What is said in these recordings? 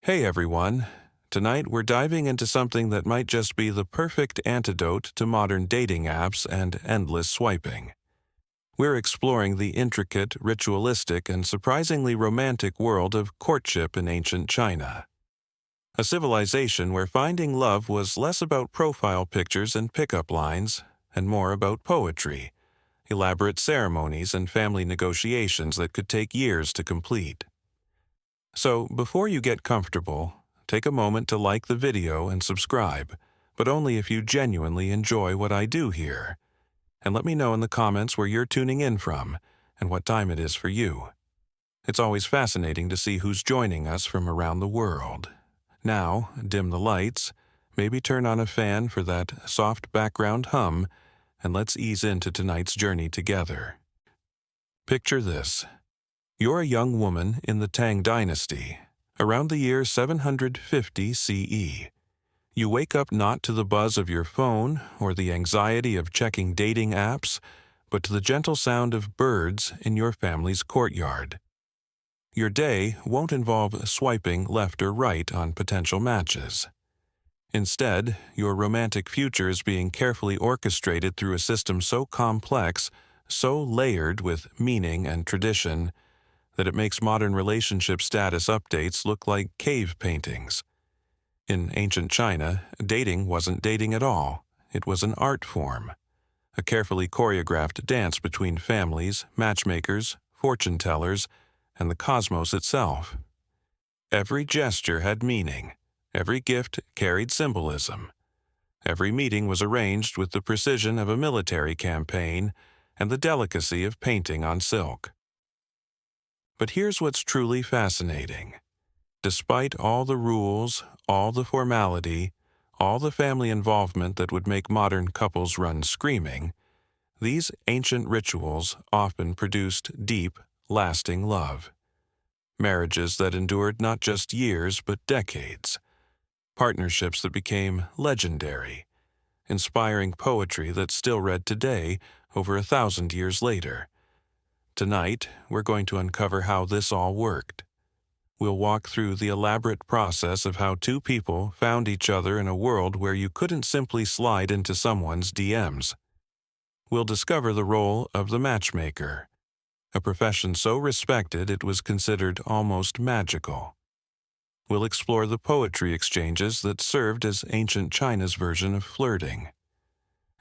Hey everyone! Tonight we're diving into something that might just be the perfect antidote to modern dating apps and endless swiping. We're exploring the intricate, ritualistic, and surprisingly romantic world of courtship in ancient China. A civilization where finding love was less about profile pictures and pickup lines, and more about poetry, elaborate ceremonies, and family negotiations that could take years to complete. So, before you get comfortable, take a moment to like the video and subscribe, but only if you genuinely enjoy what I do here. And let me know in the comments where you're tuning in from and what time it is for you. It's always fascinating to see who's joining us from around the world. Now, dim the lights, maybe turn on a fan for that soft background hum, and let's ease into tonight's journey together. Picture this. You're a young woman in the Tang Dynasty, around the year 750 CE. You wake up not to the buzz of your phone or the anxiety of checking dating apps, but to the gentle sound of birds in your family's courtyard. Your day won't involve swiping left or right on potential matches. Instead, your romantic future is being carefully orchestrated through a system so complex, so layered with meaning and tradition, that it makes modern relationship status updates look like cave paintings. In ancient China, dating wasn't dating at all. It was an art form, a carefully choreographed dance between families, matchmakers, fortune tellers, and the cosmos itself. Every gesture had meaning. Every gift carried symbolism. Every meeting was arranged with the precision of a military campaign and the delicacy of painting on silk. But here's what's truly fascinating. Despite all the rules, all the formality, all the family involvement that would make modern couples run screaming, these ancient rituals often produced deep, lasting love. Marriages that endured not just years but decades. Partnerships that became legendary, inspiring poetry that's still read today over 1,000 years later. Tonight, we're going to uncover how this all worked. We'll walk through the elaborate process of how two people found each other in a world where you couldn't simply slide into someone's DMs. We'll discover the role of the matchmaker, a profession so respected it was considered almost magical. We'll explore the poetry exchanges that served as ancient China's version of flirting.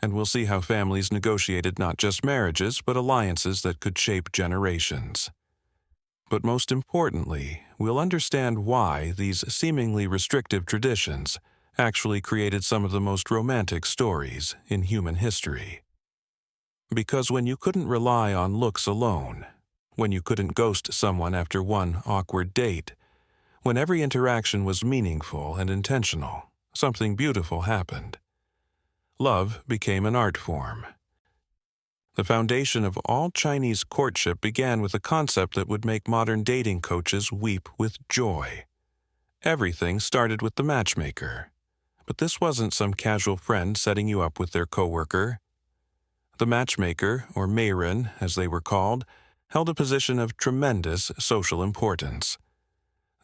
And we'll see how families negotiated not just marriages but alliances that could shape generations. But most importantly, we'll understand why these seemingly restrictive traditions actually created some of the most romantic stories in human history. Because when you couldn't rely on looks alone, when you couldn't ghost someone after one awkward date, when every interaction was meaningful and intentional, something beautiful happened. Love became an art form. The foundation of all Chinese courtship began with a concept that would make modern dating coaches weep with joy. Everything started with the matchmaker. But this wasn't some casual friend setting you up with their coworker. The matchmaker, or Mayrin as they were called, held a position of tremendous social importance.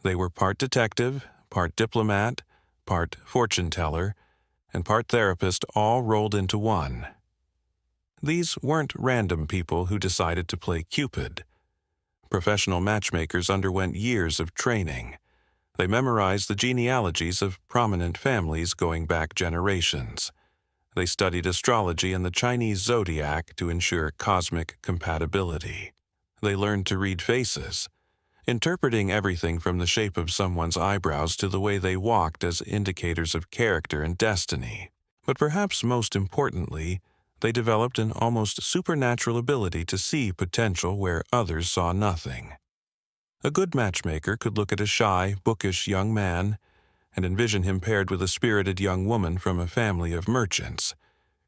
They were part detective, part diplomat, part fortune teller, and part therapist all rolled into one. These weren't random people who decided to play Cupid. Professional matchmakers underwent years of training. They memorized the genealogies of prominent families going back generations. They studied astrology and the Chinese zodiac to ensure cosmic compatibility. They learned to read faces, interpreting everything from the shape of someone's eyebrows to the way they walked as indicators of character and destiny. But perhaps most importantly, they developed an almost supernatural ability to see potential where others saw nothing. A good matchmaker could look at a shy, bookish young man and envision him paired with a spirited young woman from a family of merchants,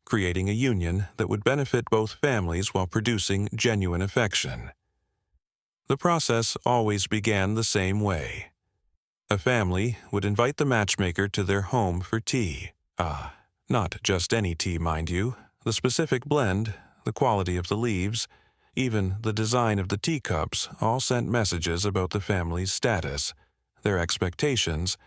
creating a union that would benefit both families while producing genuine affection. The process always began the same way. A family would invite the matchmaker to their home for tea. Not just any tea, mind you. The specific blend, the quality of the leaves, even the design of the teacups all sent messages about the family's status, their expectations,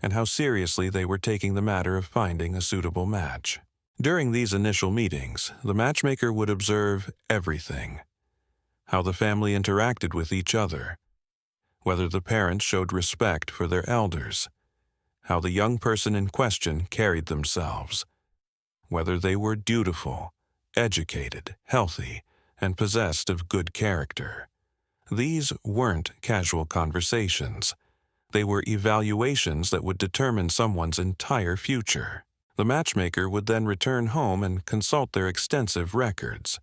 and how seriously they were taking the matter of finding a suitable match. During these initial meetings, the matchmaker would observe everything: how the family interacted with each other, whether the parents showed respect for their elders, how the young person in question carried themselves, whether they were dutiful, educated, healthy, and possessed of good character. These weren't casual conversations. They were evaluations that would determine someone's entire future. The matchmaker would then return home and consult their extensive records.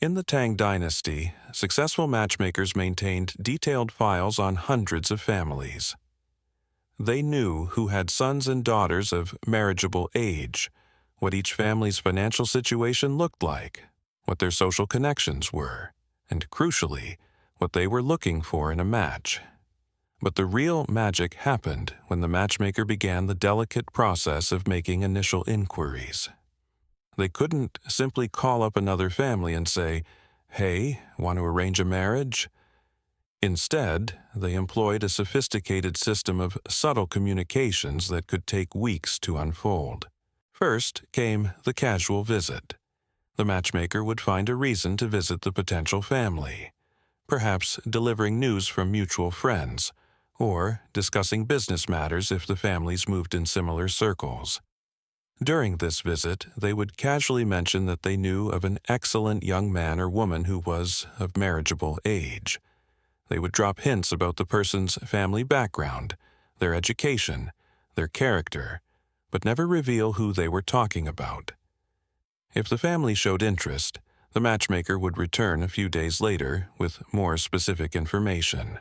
In the Tang Dynasty, successful matchmakers maintained detailed files on hundreds of families. They knew who had sons and daughters of marriageable age, what each family's financial situation looked like, what their social connections were, and crucially, what they were looking for in a match. But the real magic happened when the matchmaker began the delicate process of making initial inquiries. They couldn't simply call up another family and say, "Hey, want to arrange a marriage?" Instead, they employed a sophisticated system of subtle communications that could take weeks to unfold. First came the casual visit. The matchmaker would find a reason to visit the potential family, perhaps delivering news from mutual friends, or discussing business matters if the families moved in similar circles. During this visit, they would casually mention that they knew of an excellent young man or woman who was of marriageable age. They would drop hints about the person's family background, their education, their character, but never reveal who they were talking about. If the family showed interest, the matchmaker would return a few days later with more specific information.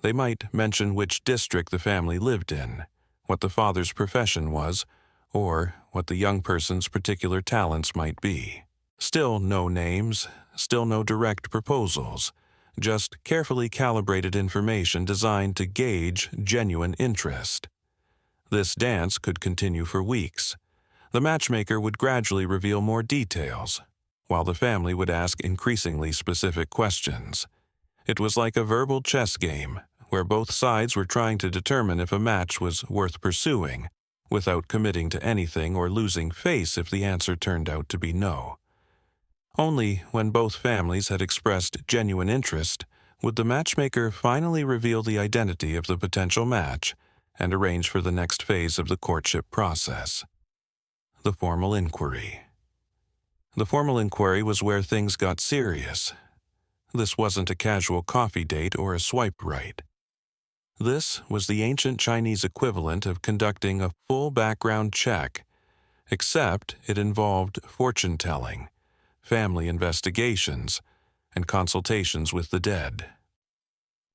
They might mention which district the family lived in, what the father's profession was, or what the young person's particular talents might be. Still no names, still no direct proposals, just carefully calibrated information designed to gauge genuine interest. This dance could continue for weeks. The matchmaker would gradually reveal more details, while the family would ask increasingly specific questions. It was like a verbal chess game, where both sides were trying to determine if a match was worth pursuing, without committing to anything or losing face if the answer turned out to be no. Only when both families had expressed genuine interest would the matchmaker finally reveal the identity of the potential match and arrange for the next phase of the courtship process: the formal inquiry. The formal inquiry was where things got serious. This wasn't a casual coffee date or a swipe right. This was the ancient Chinese equivalent of conducting a full background check, except it involved fortune-telling, family investigations, and consultations with the dead.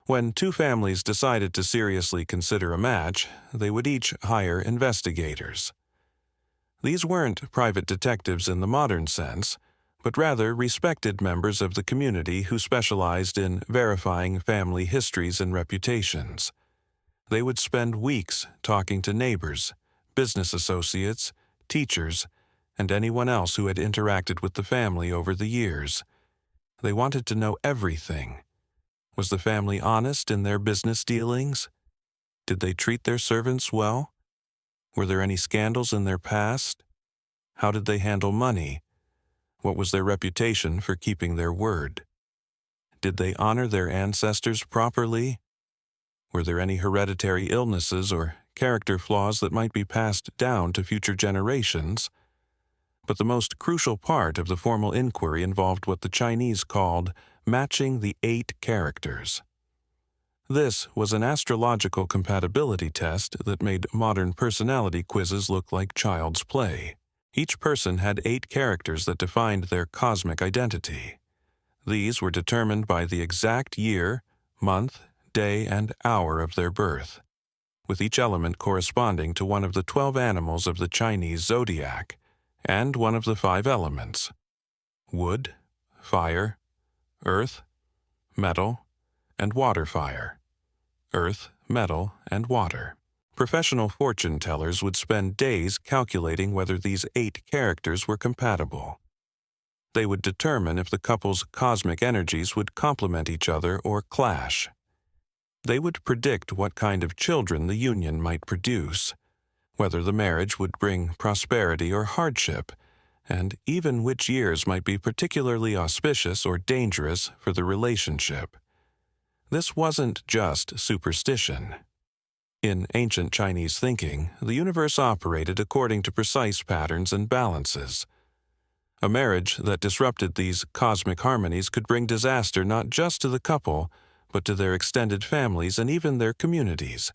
When two families decided to seriously consider a match, they would each hire investigators. These weren't private detectives in the modern sense, but rather respected members of the community who specialized in verifying family histories and reputations. They would spend weeks talking to neighbors, business associates, teachers, and anyone else who had interacted with the family over the years. They wanted to know everything. Was the family honest in their business dealings? Did they treat their servants well? Were there any scandals in their past? How did they handle money? What was their reputation for keeping their word? Did they honor their ancestors properly? Were there any hereditary illnesses or character flaws that might be passed down to future generations? But the most crucial part of the formal inquiry involved what the Chinese called matching the 8 characters. This was an astrological compatibility test that made modern personality quizzes look like child's play. Each person had 8 characters that defined their cosmic identity. These were determined by the exact year, month, day, and hour of their birth, with each element corresponding to one of the 12 animals of the Chinese zodiac, and one of the 5 elements: wood, fire, earth, metal, and water fire. Earth, metal, and water. Professional fortune tellers would spend days calculating whether these 8 characters were compatible. They would determine if the couple's cosmic energies would complement each other or clash. They would predict what kind of children the union might produce, whether the marriage would bring prosperity or hardship, and even which years might be particularly auspicious or dangerous for the relationship. This wasn't just superstition. In ancient Chinese thinking, the universe operated according to precise patterns and balances. A marriage that disrupted these cosmic harmonies could bring disaster not just to the couple, but to their extended families and even their communities.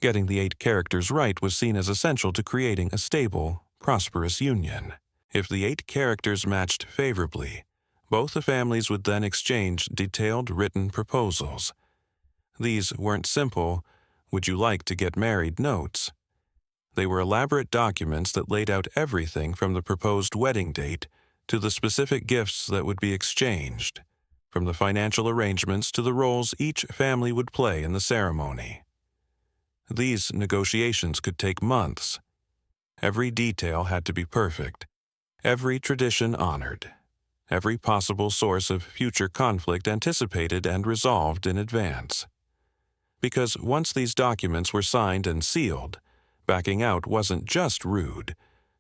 Getting the 8 characters right was seen as essential to creating a stable, prosperous union. If the 8 characters matched favorably, both the families would then exchange detailed written proposals. These weren't simple, "Would you like to get married?" notes. They were elaborate documents that laid out everything from the proposed wedding date to the specific gifts that would be exchanged, from the financial arrangements to the roles each family would play in the ceremony. These negotiations could take months. Every detail had to be perfect, every tradition honored, every possible source of future conflict anticipated and resolved in advance. Because once these documents were signed and sealed, backing out wasn't just rude,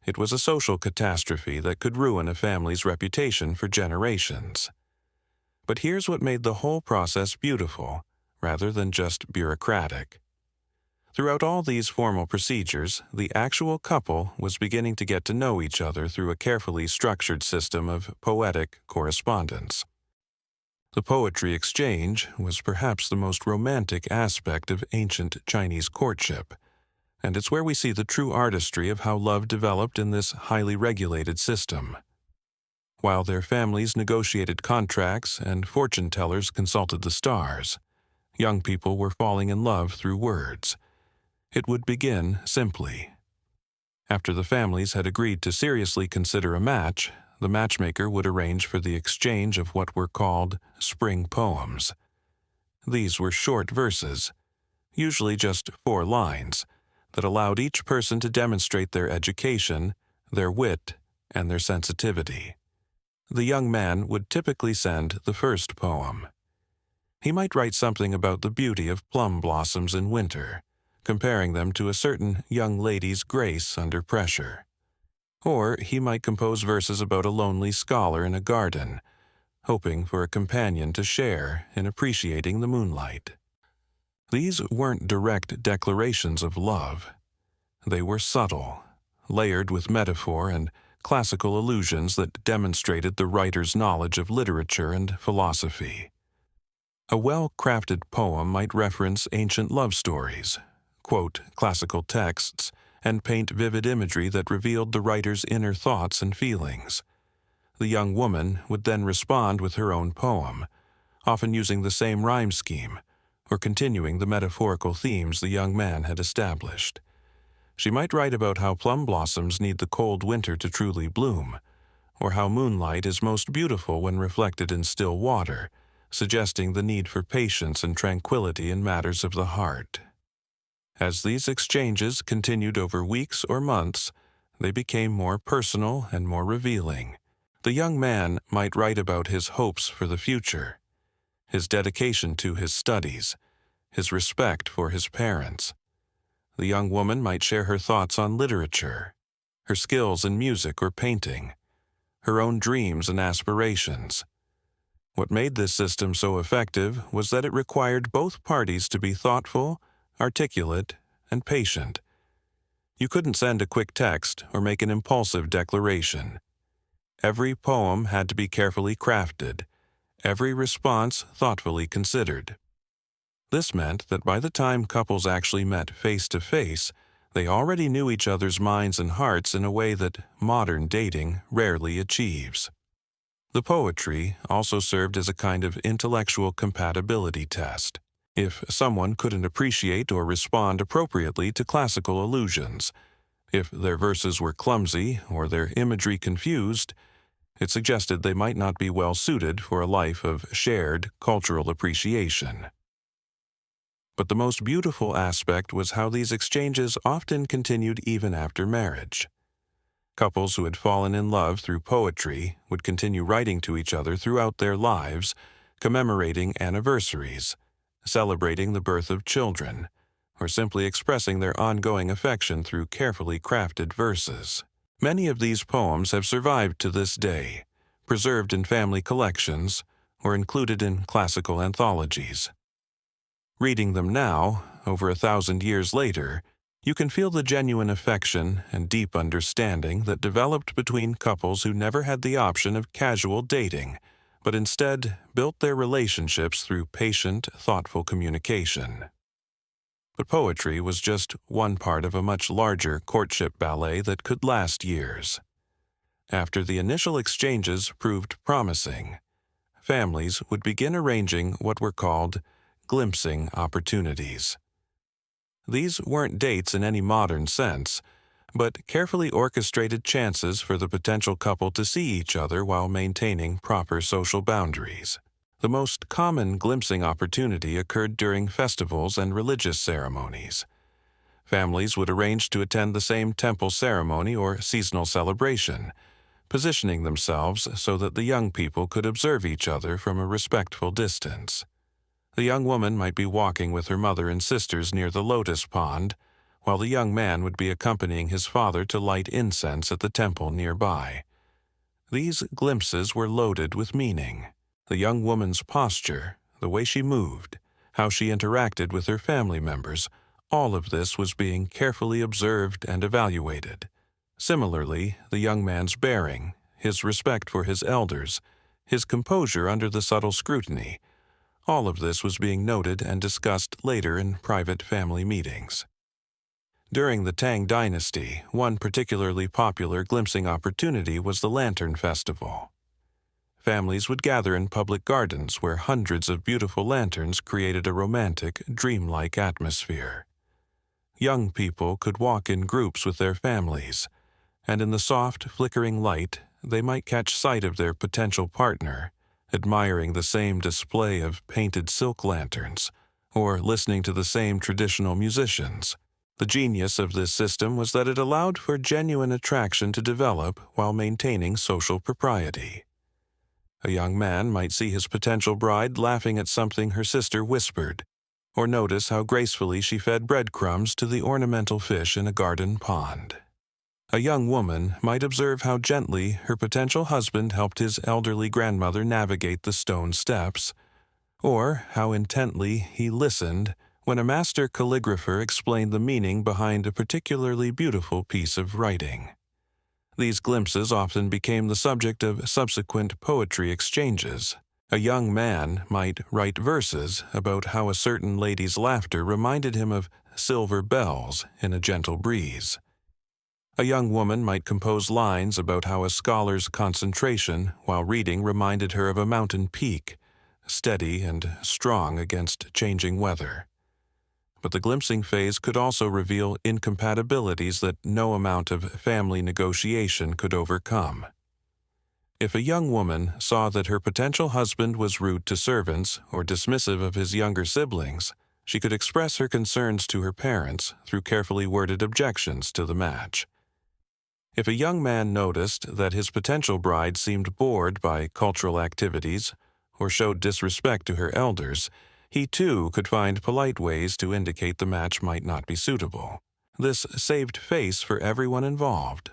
it was a social catastrophe that could ruin a family's reputation for generations. But here's what made the whole process beautiful, rather than just bureaucratic. Throughout all these formal procedures, the actual couple was beginning to get to know each other through a carefully structured system of poetic correspondence. The poetry exchange was perhaps the most romantic aspect of ancient Chinese courtship, and it's where we see the true artistry of how love developed in this highly regulated system. While their families negotiated contracts and fortune tellers consulted the stars, young people were falling in love through words. It would begin simply. After the families had agreed to seriously consider a match, the matchmaker would arrange for the exchange of what were called spring poems. These were short verses, usually just 4 lines, that allowed each person to demonstrate their education, their wit, and their sensitivity. The young man would typically send the first poem. He might write something about the beauty of plum blossoms in winter, comparing them to a certain young lady's grace under pressure. Or he might compose verses about a lonely scholar in a garden, hoping for a companion to share in appreciating the moonlight. These weren't direct declarations of love. They were subtle, layered with metaphor and classical allusions that demonstrated the writer's knowledge of literature and philosophy. A well-crafted poem might reference ancient love stories, quote classical texts, and paint vivid imagery that revealed the writer's inner thoughts and feelings. The young woman would then respond with her own poem, often using the same rhyme scheme, or continuing the metaphorical themes the young man had established. She might write about how plum blossoms need the cold winter to truly bloom, or how moonlight is most beautiful when reflected in still water, suggesting the need for patience and tranquility in matters of the heart. As these exchanges continued over weeks or months, they became more personal and more revealing. The young man might write about his hopes for the future, his dedication to his studies, his respect for his parents. The young woman might share her thoughts on literature, her skills in music or painting, her own dreams and aspirations. What made this system so effective was that it required both parties to be thoughtful, articulate, and patient. You couldn't send a quick text or make an impulsive declaration. Every poem had to be carefully crafted, every response thoughtfully considered. This meant that by the time couples actually met face to face, they already knew each other's minds and hearts in a way that modern dating rarely achieves. The poetry also served as a kind of intellectual compatibility test. If someone couldn't appreciate or respond appropriately to classical allusions, if their verses were clumsy or their imagery confused, it suggested they might not be well suited for a life of shared cultural appreciation. But the most beautiful aspect was how these exchanges often continued even after marriage. Couples who had fallen in love through poetry would continue writing to each other throughout their lives, commemorating anniversaries, celebrating the birth of children, or simply expressing their ongoing affection through carefully crafted verses. Many of these poems have survived to this day, preserved in family collections, or included in classical anthologies. Reading them now, over 1,000 years later, you can feel the genuine affection and deep understanding that developed between couples who never had the option of casual dating, but instead built their relationships through patient, thoughtful communication. But poetry was just one part of a much larger courtship ballet that could last years. After the initial exchanges proved promising, families would begin arranging what were called glimpsing opportunities. These weren't dates in any modern sense, but carefully orchestrated chances for the potential couple to see each other while maintaining proper social boundaries. The most common glimpsing opportunity occurred during festivals and religious ceremonies. Families would arrange to attend the same temple ceremony or seasonal celebration, positioning themselves so that the young people could observe each other from a respectful distance. The young woman might be walking with her mother and sisters near the lotus pond, while the young man would be accompanying his father to light incense at the temple nearby. These glimpses were loaded with meaning. The young woman's posture, the way she moved, how she interacted with her family members, all of this was being carefully observed and evaluated. Similarly, the young man's bearing, his respect for his elders, his composure under the subtle scrutiny, all of this was being noted and discussed later in private family meetings. During the Tang Dynasty, one particularly popular glimpsing opportunity was the Lantern Festival. Families would gather in public gardens where hundreds of beautiful lanterns created a romantic, dreamlike atmosphere. Young people could walk in groups with their families, and in the soft, flickering light, they might catch sight of their potential partner, admiring the same display of painted silk lanterns, or listening to the same traditional musicians. The genius of this system was that it allowed for genuine attraction to develop while maintaining social propriety. A young man might see his potential bride laughing at something her sister whispered, or notice how gracefully she fed breadcrumbs to the ornamental fish in a garden pond. A young woman might observe how gently her potential husband helped his elderly grandmother navigate the stone steps, or how intently he listened when a master calligrapher explained the meaning behind a particularly beautiful piece of writing. These glimpses often became the subject of subsequent poetry exchanges. A young man might write verses about how a certain lady's laughter reminded him of silver bells in a gentle breeze. A young woman might compose lines about how a scholar's concentration while reading reminded her of a mountain peak, steady and strong against changing weather. But the glimpsing phase could also reveal incompatibilities that no amount of family negotiation could overcome. If a young woman saw that her potential husband was rude to servants or dismissive of his younger siblings, she could express her concerns to her parents through carefully worded objections to the match. If a young man noticed that his potential bride seemed bored by cultural activities or showed disrespect to her elders, he too could find polite ways to indicate the match might not be suitable. This saved face for everyone involved.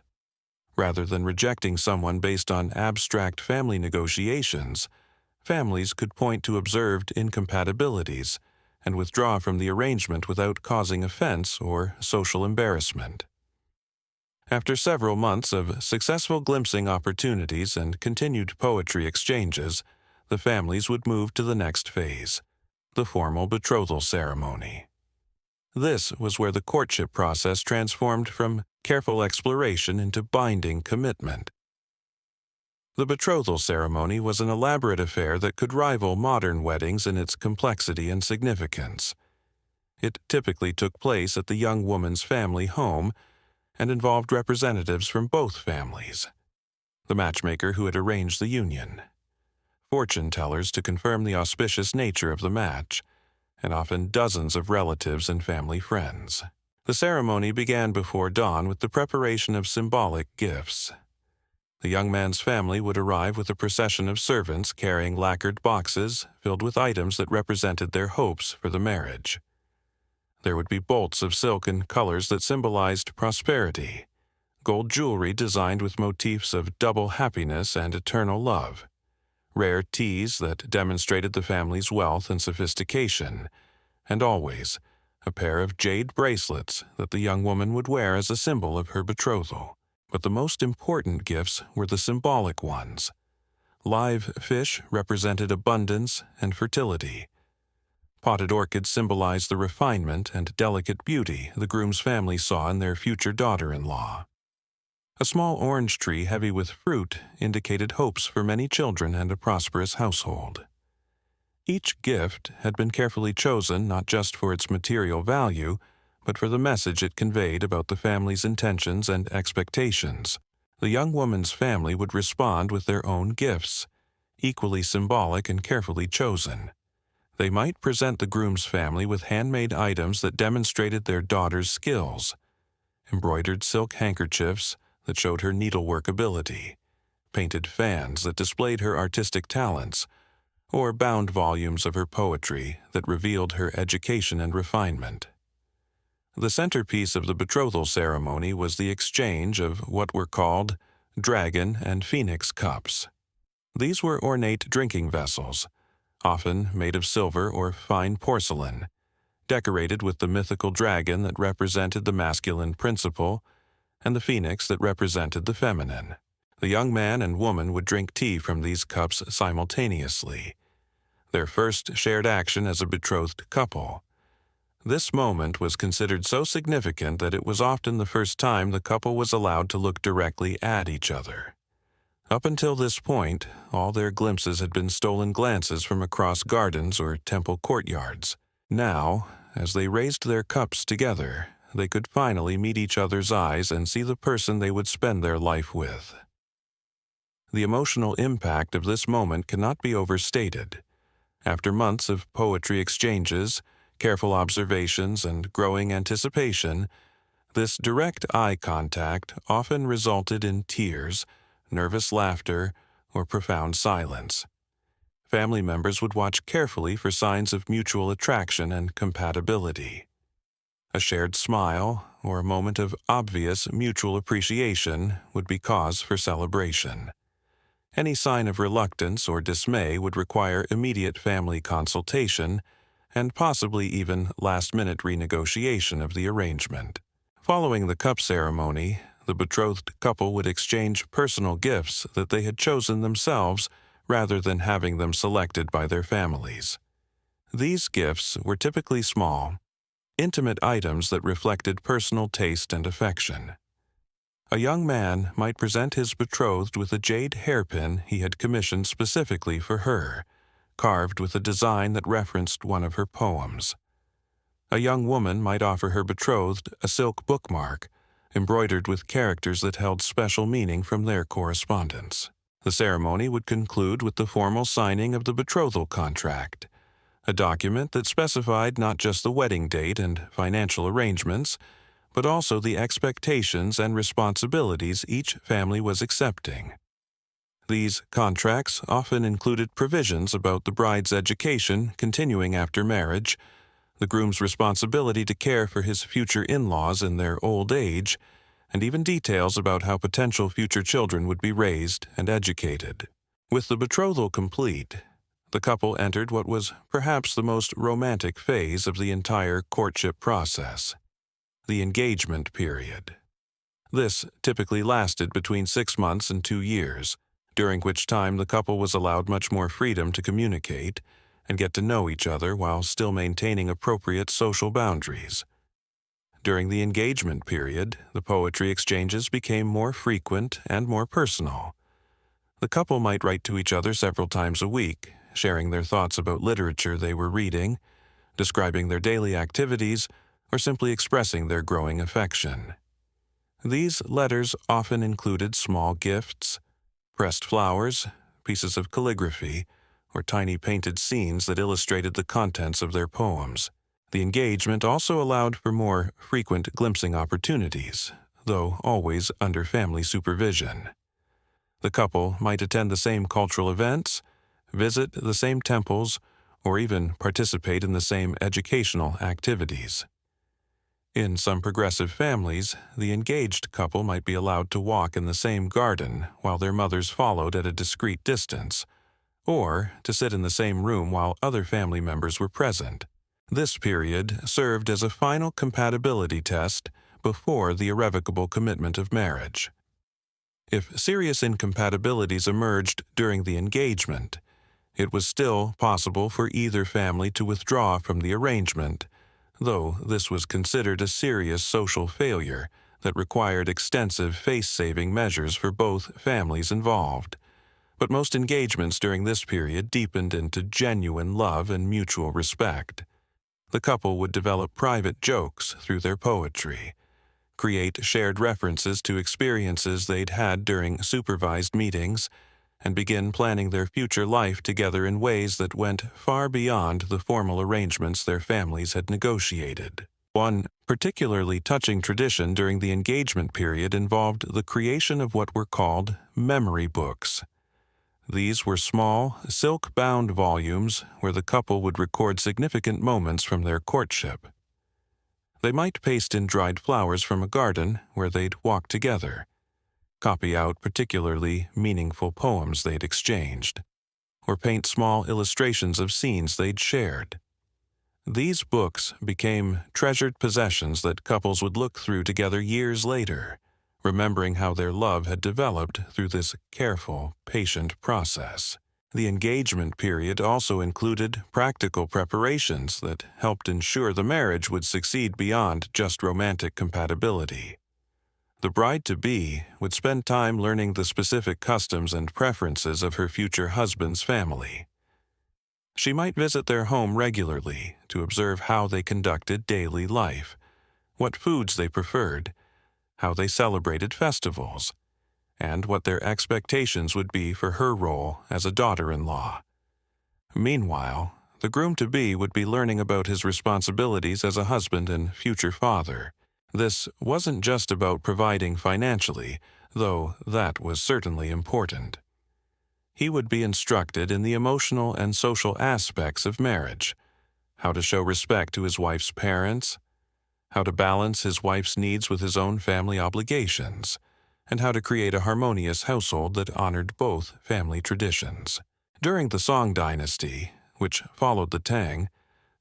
Rather than rejecting someone based on abstract family negotiations, families could point to observed incompatibilities and withdraw from the arrangement without causing offense or social embarrassment. After several months of successful glimpsing opportunities and continued poetry exchanges, the families would move to the next phase, the formal betrothal ceremony. This was where the courtship process transformed from careful exploration into binding commitment. The betrothal ceremony was an elaborate affair that could rival modern weddings in its complexity and significance. It typically took place at the young woman's family home and involved representatives from both families, the matchmaker who had arranged the union, fortune tellers to confirm the auspicious nature of the match, and often dozens of relatives and family friends. The ceremony began before dawn with the preparation of symbolic gifts. The young man's family would arrive with a procession of servants carrying lacquered boxes filled with items that represented their hopes for the marriage. There would be bolts of silk in colors that symbolized prosperity, gold jewelry designed with motifs of double happiness and eternal love, rare teas that demonstrated the family's wealth and sophistication, and always a pair of jade bracelets that the young woman would wear as a symbol of her betrothal. But the most important gifts were the symbolic ones. Live fish represented abundance and fertility. Potted orchids symbolized the refinement and delicate beauty the groom's family saw in their future daughter-in-law. A small orange tree heavy with fruit indicated hopes for many children and a prosperous household. Each gift had been carefully chosen not just for its material value, but for the message it conveyed about the family's intentions and expectations. The young woman's family would respond with their own gifts, equally symbolic and carefully chosen. They might present the groom's family with handmade items that demonstrated their daughter's skills, embroidered silk handkerchiefs that showed her needlework ability, painted fans that displayed her artistic talents, or bound volumes of her poetry that revealed her education and refinement. The centerpiece of the betrothal ceremony was the exchange of what were called dragon and phoenix cups. These were ornate drinking vessels, often made of silver or fine porcelain, decorated with the mythical dragon that represented the masculine principle and the phoenix that represented the feminine. The young man and woman would drink tea from these cups simultaneously, their first shared action as a betrothed couple. This moment was considered so significant that it was often the first time the couple was allowed to look directly at each other. Up until this point, all their glimpses had been stolen glances from across gardens or temple courtyards. Now, as they raised their cups together, they could finally meet each other's eyes and see the person they would spend their life with. The emotional impact of this moment cannot be overstated. After months of poetry exchanges, careful observations, and growing anticipation, this direct eye contact often resulted in tears, nervous laughter, or profound silence. Family members would watch carefully for signs of mutual attraction and compatibility. A shared smile or a moment of obvious mutual appreciation would be cause for celebration. Any sign of reluctance or dismay would require immediate family consultation and possibly even last-minute renegotiation of the arrangement. Following the cup ceremony, the betrothed couple would exchange personal gifts that they had chosen themselves rather than having them selected by their families. These gifts were typically small, intimate items that reflected personal taste and affection. A young man might present his betrothed with a jade hairpin he had commissioned specifically for her, carved with a design that referenced one of her poems. A young woman might offer her betrothed a silk bookmark, embroidered with characters that held special meaning from their correspondence. The ceremony would conclude with the formal signing of the betrothal contract, a document that specified not just the wedding date and financial arrangements, but also the expectations and responsibilities each family was accepting. These contracts often included provisions about the bride's education continuing after marriage, the groom's responsibility to care for his future in-laws in their old age, and even details about how potential future children would be raised and educated. With the betrothal complete, the couple entered what was perhaps the most romantic phase of the entire courtship process, the engagement period. This typically lasted between 6 months and 2 years, during which time the couple was allowed much more freedom to communicate and get to know each other while still maintaining appropriate social boundaries. During the engagement period, the poetry exchanges became more frequent and more personal. The couple might write to each other several times a week, sharing their thoughts about literature they were reading, describing their daily activities, or simply expressing their growing affection. These letters often included small gifts, pressed flowers, pieces of calligraphy, or tiny painted scenes that illustrated the contents of their poems. The engagement also allowed for more frequent glimpsing opportunities, though always under family supervision. The couple might attend the same cultural events, visit the same temples, or even participate in the same educational activities. In some progressive families, the engaged couple might be allowed to walk in the same garden while their mothers followed at a discreet distance, or to sit in the same room while other family members were present. This period served as a final compatibility test before the irrevocable commitment of marriage. If serious incompatibilities emerged during the engagement, it was still possible for either family to withdraw from the arrangement, though this was considered a serious social failure that required extensive face-saving measures for both families involved. But most engagements during this period deepened into genuine love and mutual respect. The couple would develop private jokes through their poetry, create shared references to experiences they'd had during supervised meetings, and begin planning their future life together in ways that went far beyond the formal arrangements their families had negotiated. One particularly touching tradition during the engagement period involved the creation of what were called memory books. These were small, silk-bound volumes where the couple would record significant moments from their courtship. They might paste in dried flowers from a garden where they'd walked together, copy out particularly meaningful poems they'd exchanged, or paint small illustrations of scenes they'd shared. These books became treasured possessions that couples would look through together years later, remembering how their love had developed through this careful, patient process. The engagement period also included practical preparations that helped ensure the marriage would succeed beyond just romantic compatibility. The bride-to-be would spend time learning the specific customs and preferences of her future husband's family. She might visit their home regularly to observe how they conducted daily life, what foods they preferred, how they celebrated festivals, and what their expectations would be for her role as a daughter-in-law. Meanwhile, the groom-to-be would be learning about his responsibilities as a husband and future father. This wasn't just about providing financially, though that was certainly important. He would be instructed in the emotional and social aspects of marriage, how to show respect to his wife's parents, how to balance his wife's needs with his own family obligations, and how to create a harmonious household that honored both family traditions. During the Tang Dynasty, which followed the Tang,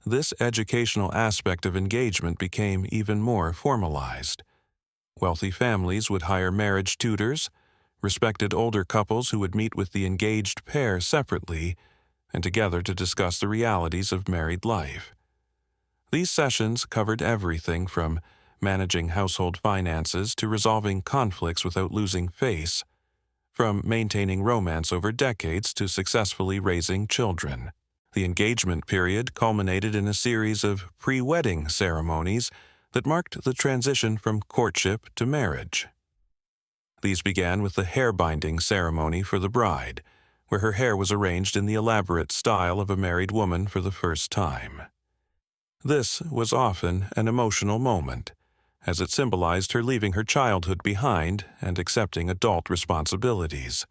this educational aspect of engagement became even more formalized. Wealthy families would hire marriage tutors, respected older couples who would meet with the engaged pair separately and together to discuss the realities of married life. These sessions covered everything from managing household finances to resolving conflicts without losing face, from maintaining romance over decades to successfully raising children. The engagement period culminated in a series of pre-wedding ceremonies that marked the transition from courtship to marriage. These began with the hair-binding ceremony for the bride, where her hair was arranged in the elaborate style of a married woman for the first time. This was often an emotional moment, as it symbolized her leaving her childhood behind and accepting adult responsibilities.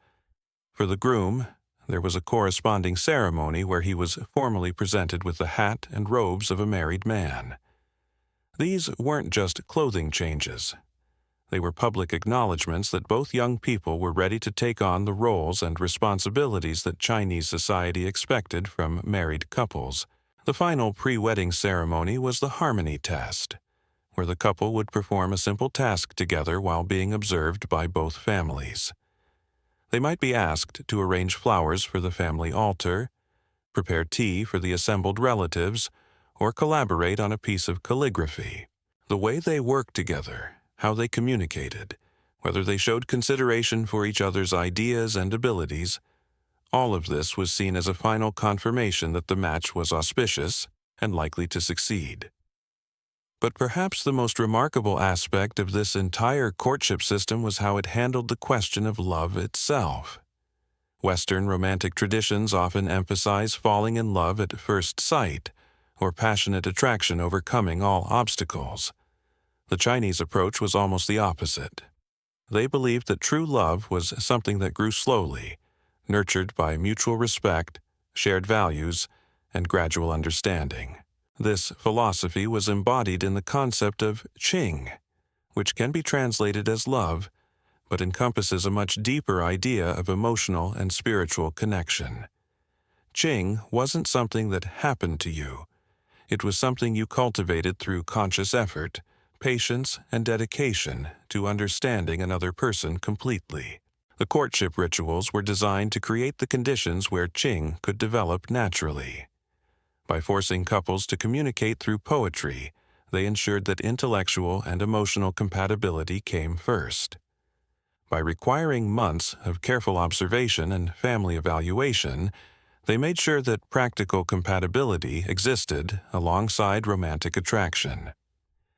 For the groom, there was a corresponding ceremony where he was formally presented with the hat and robes of a married man. These weren't just clothing changes. They were public acknowledgments that both young people were ready to take on the roles and responsibilities that Chinese society expected from married couples. The final pre-wedding ceremony was the harmony test, where the couple would perform a simple task together while being observed by both families. They might be asked to arrange flowers for the family altar, prepare tea for the assembled relatives, or collaborate on a piece of calligraphy. The way they worked together, how they communicated, whether they showed consideration for each other's ideas and abilities, all of this was seen as a final confirmation that the match was auspicious and likely to succeed. But perhaps the most remarkable aspect of this entire courtship system was how it handled the question of love itself. Western romantic traditions often emphasize falling in love at first sight, or passionate attraction overcoming all obstacles. The Chinese approach was almost the opposite. They believed that true love was something that grew slowly, nurtured by mutual respect, shared values, and gradual understanding. This philosophy was embodied in the concept of Qing, which can be translated as love, but encompasses a much deeper idea of emotional and spiritual connection. Qing wasn't something that happened to you. It was something you cultivated through conscious effort, patience, and dedication to understanding another person completely. The courtship rituals were designed to create the conditions where Qing could develop naturally. By forcing couples to communicate through poetry, they ensured that intellectual and emotional compatibility came first. By requiring months of careful observation and family evaluation, they made sure that practical compatibility existed alongside romantic attraction.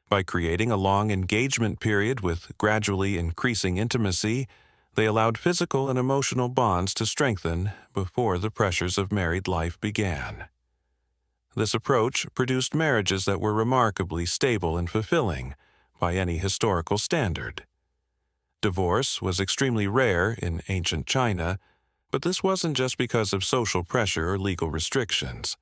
By creating a long engagement period with gradually increasing intimacy, they allowed physical and emotional bonds to strengthen before the pressures of married life began. This approach produced marriages that were remarkably stable and fulfilling by any historical standard. Divorce was extremely rare in ancient China, but this wasn't just because of social pressure or legal restrictions.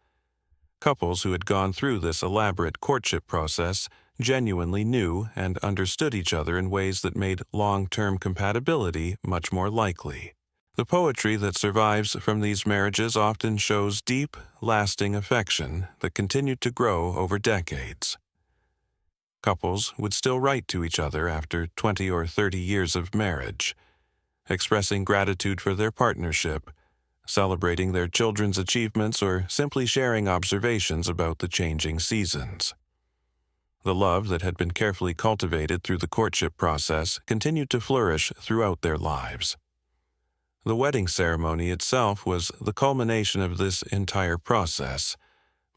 Couples who had gone through this elaborate courtship process genuinely knew and understood each other in ways that made long-term compatibility much more likely. The poetry that survives from these marriages often shows deep, lasting affection that continued to grow over decades. Couples would still write to each other after 20 or 30 years of marriage, expressing gratitude for their partnership, celebrating their children's achievements, or simply sharing observations about the changing seasons. The love that had been carefully cultivated through the courtship process continued to flourish throughout their lives. The wedding ceremony itself was the culmination of this entire process,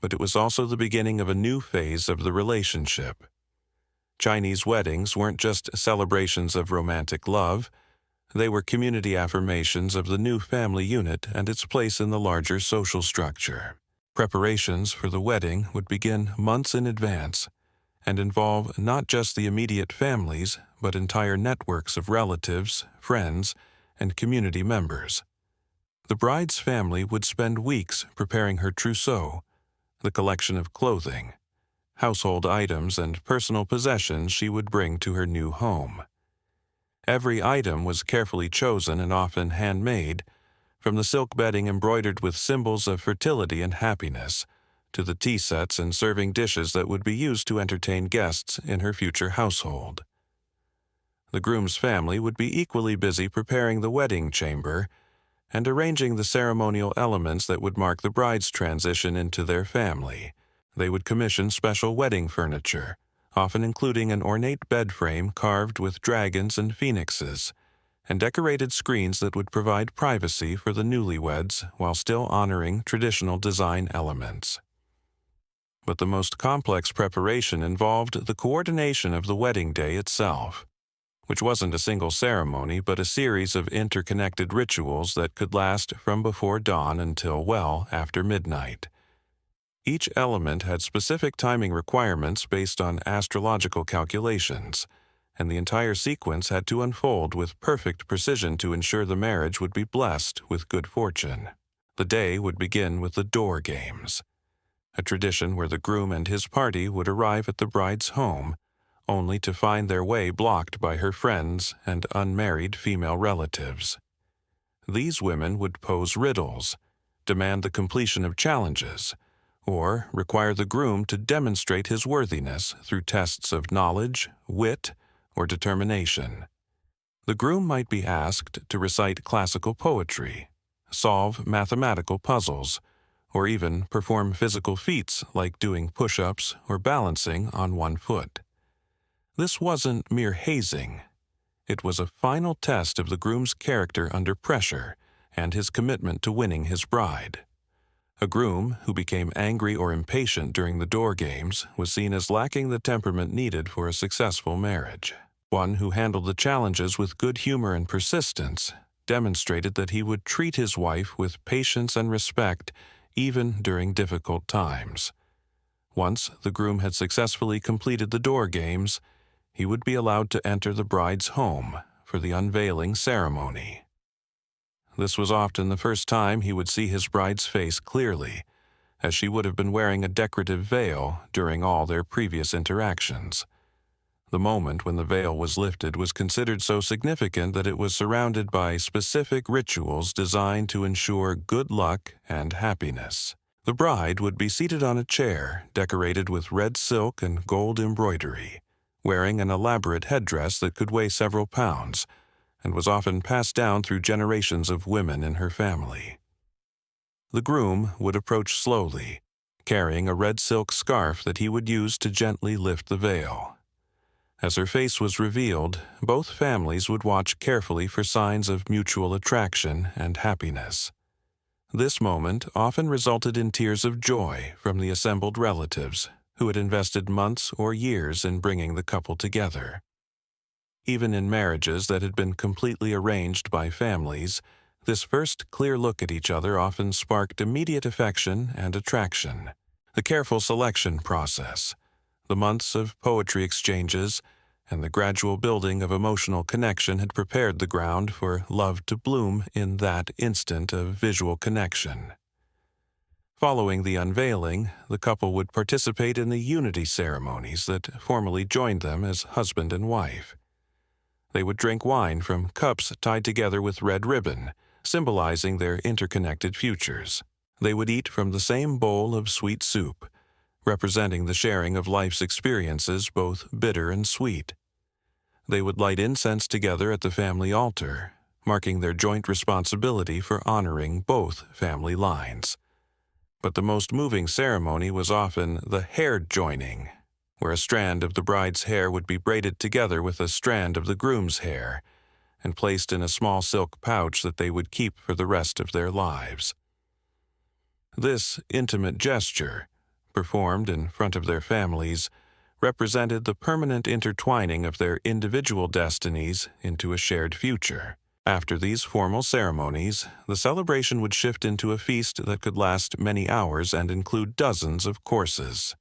but it was also the beginning of a new phase of the relationship. Chinese weddings weren't just celebrations of romantic love. They were community affirmations of the new family unit and its place in the larger social structure. Preparations for the wedding would begin months in advance and involve not just the immediate families, but entire networks of relatives, friends, and community members. The bride's family would spend weeks preparing her trousseau, the collection of clothing, household items, and personal possessions she would bring to her new home. Every item was carefully chosen and often handmade, from the silk bedding embroidered with symbols of fertility and happiness, to the tea sets and serving dishes that would be used to entertain guests in her future household. The groom's family would be equally busy preparing the wedding chamber and arranging the ceremonial elements that would mark the bride's transition into their family. They would commission special wedding furniture, often including an ornate bed frame carved with dragons and phoenixes, and decorated screens that would provide privacy for the newlyweds while still honoring traditional design elements. But the most complex preparation involved the coordination of the wedding day itself, which wasn't a single ceremony but a series of interconnected rituals that could last from before dawn until well after midnight. Each element had specific timing requirements based on astrological calculations, and the entire sequence had to unfold with perfect precision to ensure the marriage would be blessed with good fortune. The day would begin with the door games, a tradition where the groom and his party would arrive at the bride's home, only to find their way blocked by her friends and unmarried female relatives. These women would pose riddles, demand the completion of challenges, or require the groom to demonstrate his worthiness through tests of knowledge, wit, or determination. The groom might be asked to recite classical poetry, solve mathematical puzzles, or even perform physical feats like doing push-ups or balancing on one foot. This wasn't mere hazing. It was a final test of the groom's character under pressure and his commitment to winning his bride. A groom who became angry or impatient during the door games was seen as lacking the temperament needed for a successful marriage. One who handled the challenges with good humor and persistence demonstrated that he would treat his wife with patience and respect even during difficult times. Once the groom had successfully completed the door games, he would be allowed to enter the bride's home for the unveiling ceremony. This was often the first time he would see his bride's face clearly, as she would have been wearing a decorative veil during all their previous interactions. The moment when the veil was lifted was considered so significant that it was surrounded by specific rituals designed to ensure good luck and happiness. The bride would be seated on a chair decorated with red silk and gold embroidery, wearing an elaborate headdress that could weigh several pounds, and was often passed down through generations of women in her family. The groom would approach slowly, carrying a red silk scarf that he would use to gently lift the veil. As her face was revealed, both families would watch carefully for signs of mutual attraction and happiness. This moment often resulted in tears of joy from the assembled relatives who had invested months or years in bringing the couple together. Even in marriages that had been completely arranged by families, this first clear look at each other often sparked immediate affection and attraction. The careful selection process, the months of poetry exchanges, and the gradual building of emotional connection had prepared the ground for love to bloom in that instant of visual connection. Following the unveiling, the couple would participate in the unity ceremonies that formally joined them as husband and wife. They would drink wine from cups tied together with red ribbon, symbolizing their interconnected futures. They would eat from the same bowl of sweet soup, representing the sharing of life's experiences, both bitter and sweet. They would light incense together at the family altar, marking their joint responsibility for honoring both family lines. But the most moving ceremony was often the hair joining, where a strand of the bride's hair would be braided together with a strand of the groom's hair and placed in a small silk pouch that they would keep for the rest of their lives. This intimate gesture, performed in front of their families, represented the permanent intertwining of their individual destinies into a shared future. After these formal ceremonies, the celebration would shift into a feast that could last many hours and include dozens of courses.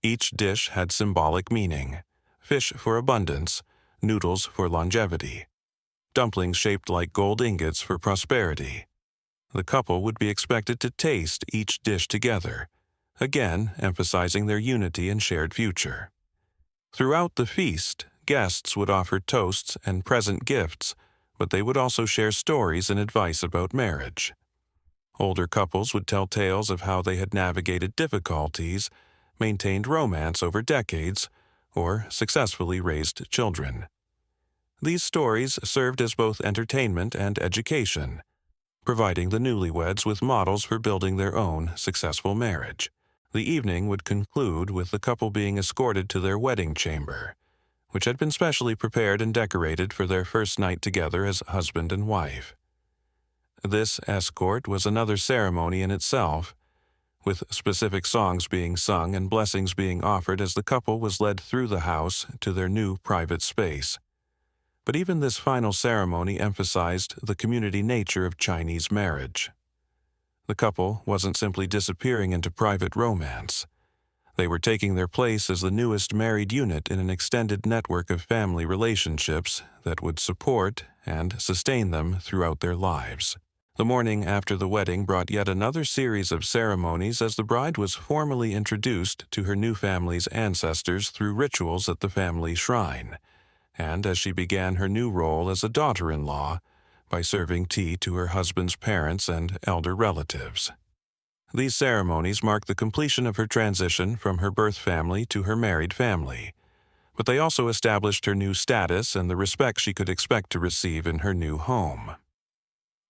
Each dish had symbolic meaning: fish for abundance, noodles for longevity, dumplings shaped like gold ingots for prosperity. The couple would be expected to taste each dish together, again emphasizing their unity and shared future. Throughout the feast, guests would offer toasts and present gifts, but they would also share stories and advice about marriage. Older couples would tell tales of how they had navigated difficulties, maintained romance over decades, or successfully raised children. These stories served as both entertainment and education, providing the newlyweds with models for building their own successful marriage. The evening would conclude with the couple being escorted to their wedding chamber, which had been specially prepared and decorated for their first night together as husband and wife. This escort was another ceremony in itself, with specific songs being sung and blessings being offered as the couple was led through the house to their new private space. But even this final ceremony emphasized the community nature of Chinese marriage. The couple wasn't simply disappearing into private romance. They were taking their place as the newest married unit in an extended network of family relationships that would support and sustain them throughout their lives. The morning after the wedding brought yet another series of ceremonies as the bride was formally introduced to her new family's ancestors through rituals at the family shrine, and as she began her new role as a daughter-in-law by serving tea to her husband's parents and elder relatives. These ceremonies marked the completion of her transition from her birth family to her married family, but they also established her new status and the respect she could expect to receive in her new home.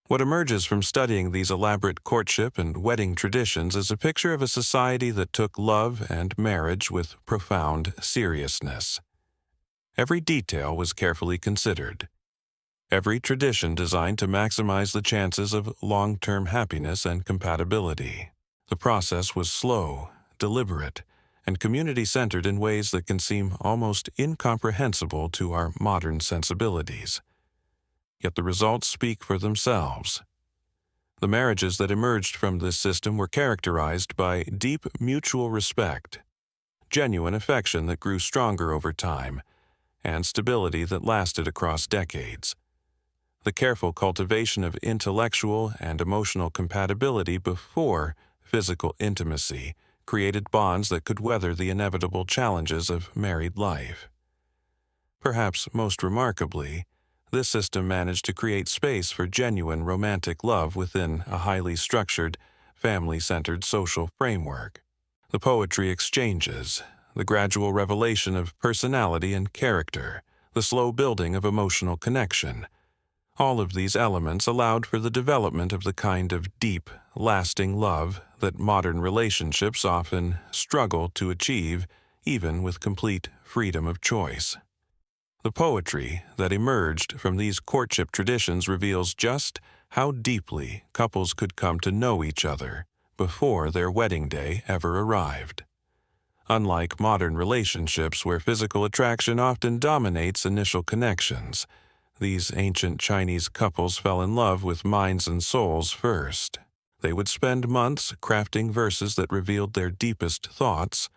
What emerges from studying these elaborate courtship and wedding traditions is a picture of a society that took love and marriage with profound seriousness. Every detail was carefully considered. Every tradition designed to maximize the chances of long-term happiness and compatibility. The process was slow, deliberate, and community-centered in ways that can seem almost incomprehensible to our modern sensibilities. Yet the results speak for themselves. The marriages that emerged from this system were characterized by deep mutual respect, genuine affection that grew stronger over time, and stability that lasted across decades. The careful cultivation of intellectual and emotional compatibility before physical intimacy created bonds that could weather the inevitable challenges of married life. Perhaps most remarkably, this system managed to create space for genuine romantic love within a highly structured, family-centered social framework. The poetry exchanges, the gradual revelation of personality and character, the slow building of emotional connection, all of these elements allowed for the development of the kind of deep, lasting love that modern relationships often struggle to achieve, even with complete freedom of choice. The poetry that emerged from these courtship traditions reveals just how deeply couples could come to know each other before their wedding day ever arrived. Unlike modern relationships where physical attraction often dominates initial connections, these ancient Chinese couples fell in love with minds and souls first. They would spend months crafting verses that revealed their deepest thoughts,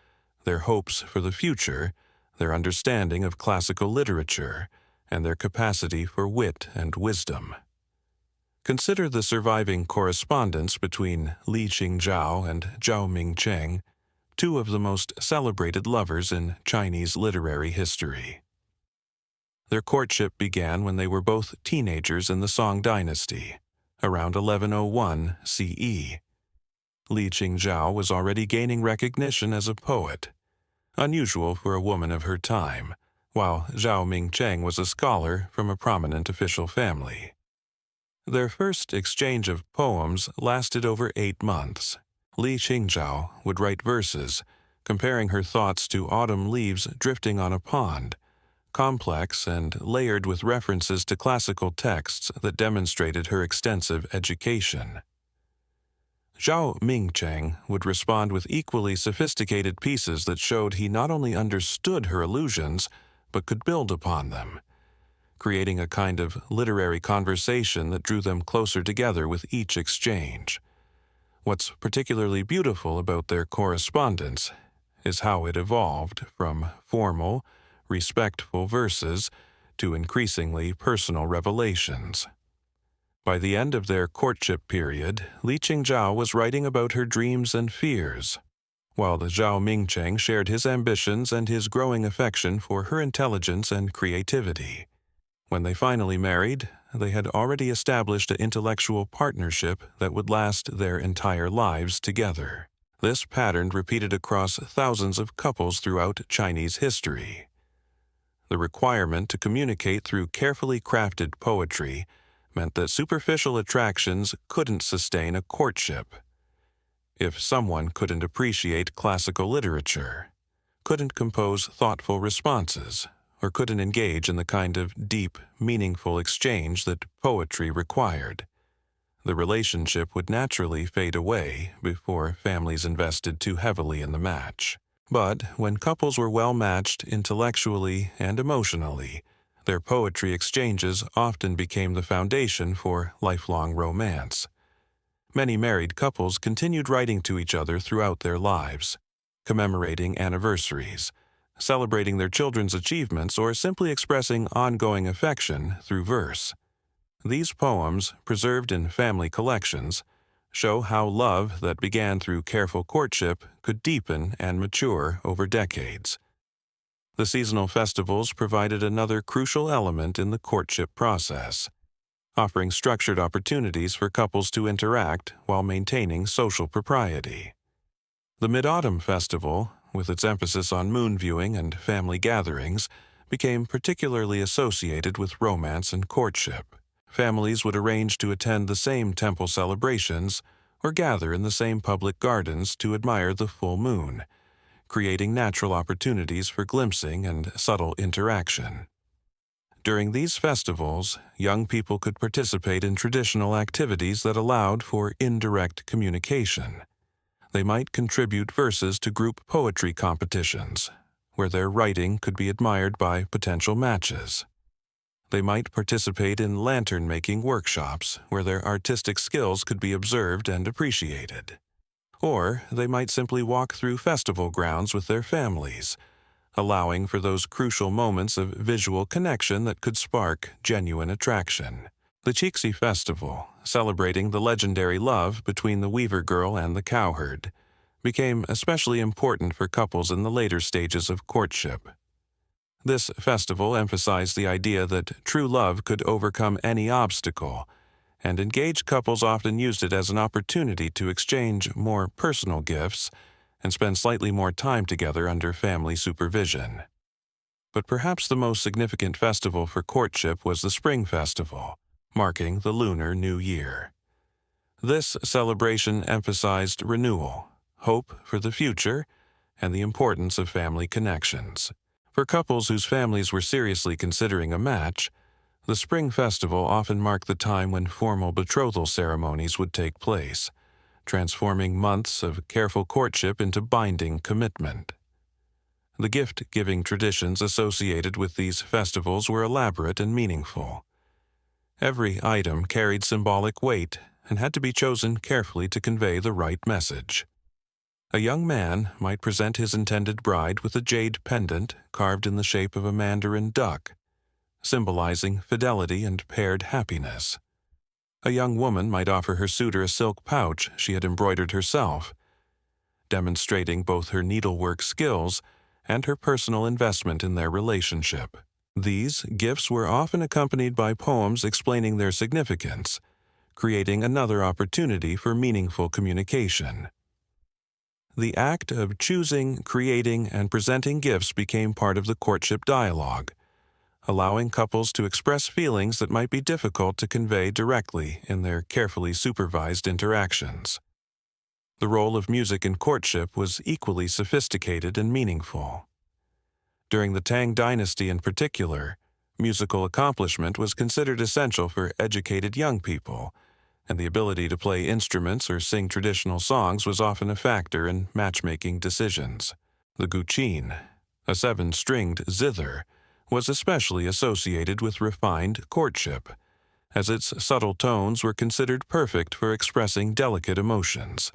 their hopes for the future, their understanding of classical literature, and their capacity for wit and wisdom. Consider the surviving correspondence between Li Qingzhao and Zhao Mingcheng, two of the most celebrated lovers in Chinese literary history. Their courtship began when they were both teenagers in the Tang Dynasty, around 1101 CE. Li Qingzhao was already gaining recognition as a poet, unusual for a woman of her time, while Zhao Mingcheng was a scholar from a prominent official family. Their first exchange of poems lasted over 8 months. Li Qingzhao would write verses, comparing her thoughts to autumn leaves drifting on a pond, complex and layered with references to classical texts that demonstrated her extensive education. Zhao Mingcheng would respond with equally sophisticated pieces that showed he not only understood her allusions, but could build upon them, creating a kind of literary conversation that drew them closer together with each exchange. What's particularly beautiful about their correspondence is how it evolved from formal, respectful verses to increasingly personal revelations. By the end of their courtship period, Li Qingzhao was writing about her dreams and fears, while Zhao Mingcheng shared his ambitions and his growing affection for her intelligence and creativity. When they finally married, they had already established an intellectual partnership that would last their entire lives together. This pattern repeated across thousands of couples throughout Chinese history. The requirement to communicate through carefully crafted poetry meant that superficial attractions couldn't sustain a courtship. If someone couldn't appreciate classical literature, couldn't compose thoughtful responses, or couldn't engage in the kind of deep, meaningful exchange that poetry required, the relationship would naturally fade away before families invested too heavily in the match. But when couples were well matched intellectually and emotionally, their poetry exchanges often became the foundation for lifelong romance. Many married couples continued writing to each other throughout their lives, commemorating anniversaries, celebrating their children's achievements, or simply expressing ongoing affection through verse. These poems, preserved in family collections, show how love that began through careful courtship could deepen and mature over decades. The seasonal festivals provided another crucial element in the courtship process, offering structured opportunities for couples to interact while maintaining social propriety. The Mid-Autumn Festival, with its emphasis on moon viewing and family gatherings, became particularly associated with romance and courtship. Families would arrange to attend the same temple celebrations or gather in the same public gardens to admire the full moon, creating natural opportunities for glimpsing and subtle interaction. During these festivals, young people could participate in traditional activities that allowed for indirect communication. They might contribute verses to group poetry competitions, where their writing could be admired by potential matches. They might participate in lantern-making workshops, where their artistic skills could be observed and appreciated. Or they might simply walk through festival grounds with their families, allowing for those crucial moments of visual connection that could spark genuine attraction. The Chixi Festival, celebrating the legendary love between the weaver girl and the cowherd, became especially important for couples in the later stages of courtship. This festival emphasized the idea that true love could overcome any obstacle, and engaged couples often used it as an opportunity to exchange more personal gifts and spend slightly more time together under family supervision. But perhaps the most significant festival for courtship was the Spring Festival, marking the Lunar New Year. This celebration emphasized renewal, hope for the future, and the importance of family connections. For couples whose families were seriously considering a match, the Spring Festival often marked the time when formal betrothal ceremonies would take place, transforming months of careful courtship into binding commitment. The gift-giving traditions associated with these festivals were elaborate and meaningful. Every item carried symbolic weight and had to be chosen carefully to convey the right message. A young man might present his intended bride with a jade pendant carved in the shape of a mandarin duck, symbolizing fidelity and paired happiness. A young woman might offer her suitor a silk pouch she had embroidered herself, demonstrating both her needlework skills and her personal investment in their relationship. These gifts were often accompanied by poems explaining their significance, creating another opportunity for meaningful communication. The act of choosing, creating, and presenting gifts became part of the courtship dialogue, allowing couples to express feelings that might be difficult to convey directly in their carefully supervised interactions. The role of music in courtship was equally sophisticated and meaningful. During the Tang Dynasty in particular, musical accomplishment was considered essential for educated young people, and the ability to play instruments or sing traditional songs was often a factor in matchmaking decisions. The guqin, a 7-stringed zither, was especially associated with refined courtship, as its subtle tones were considered perfect for expressing delicate emotions.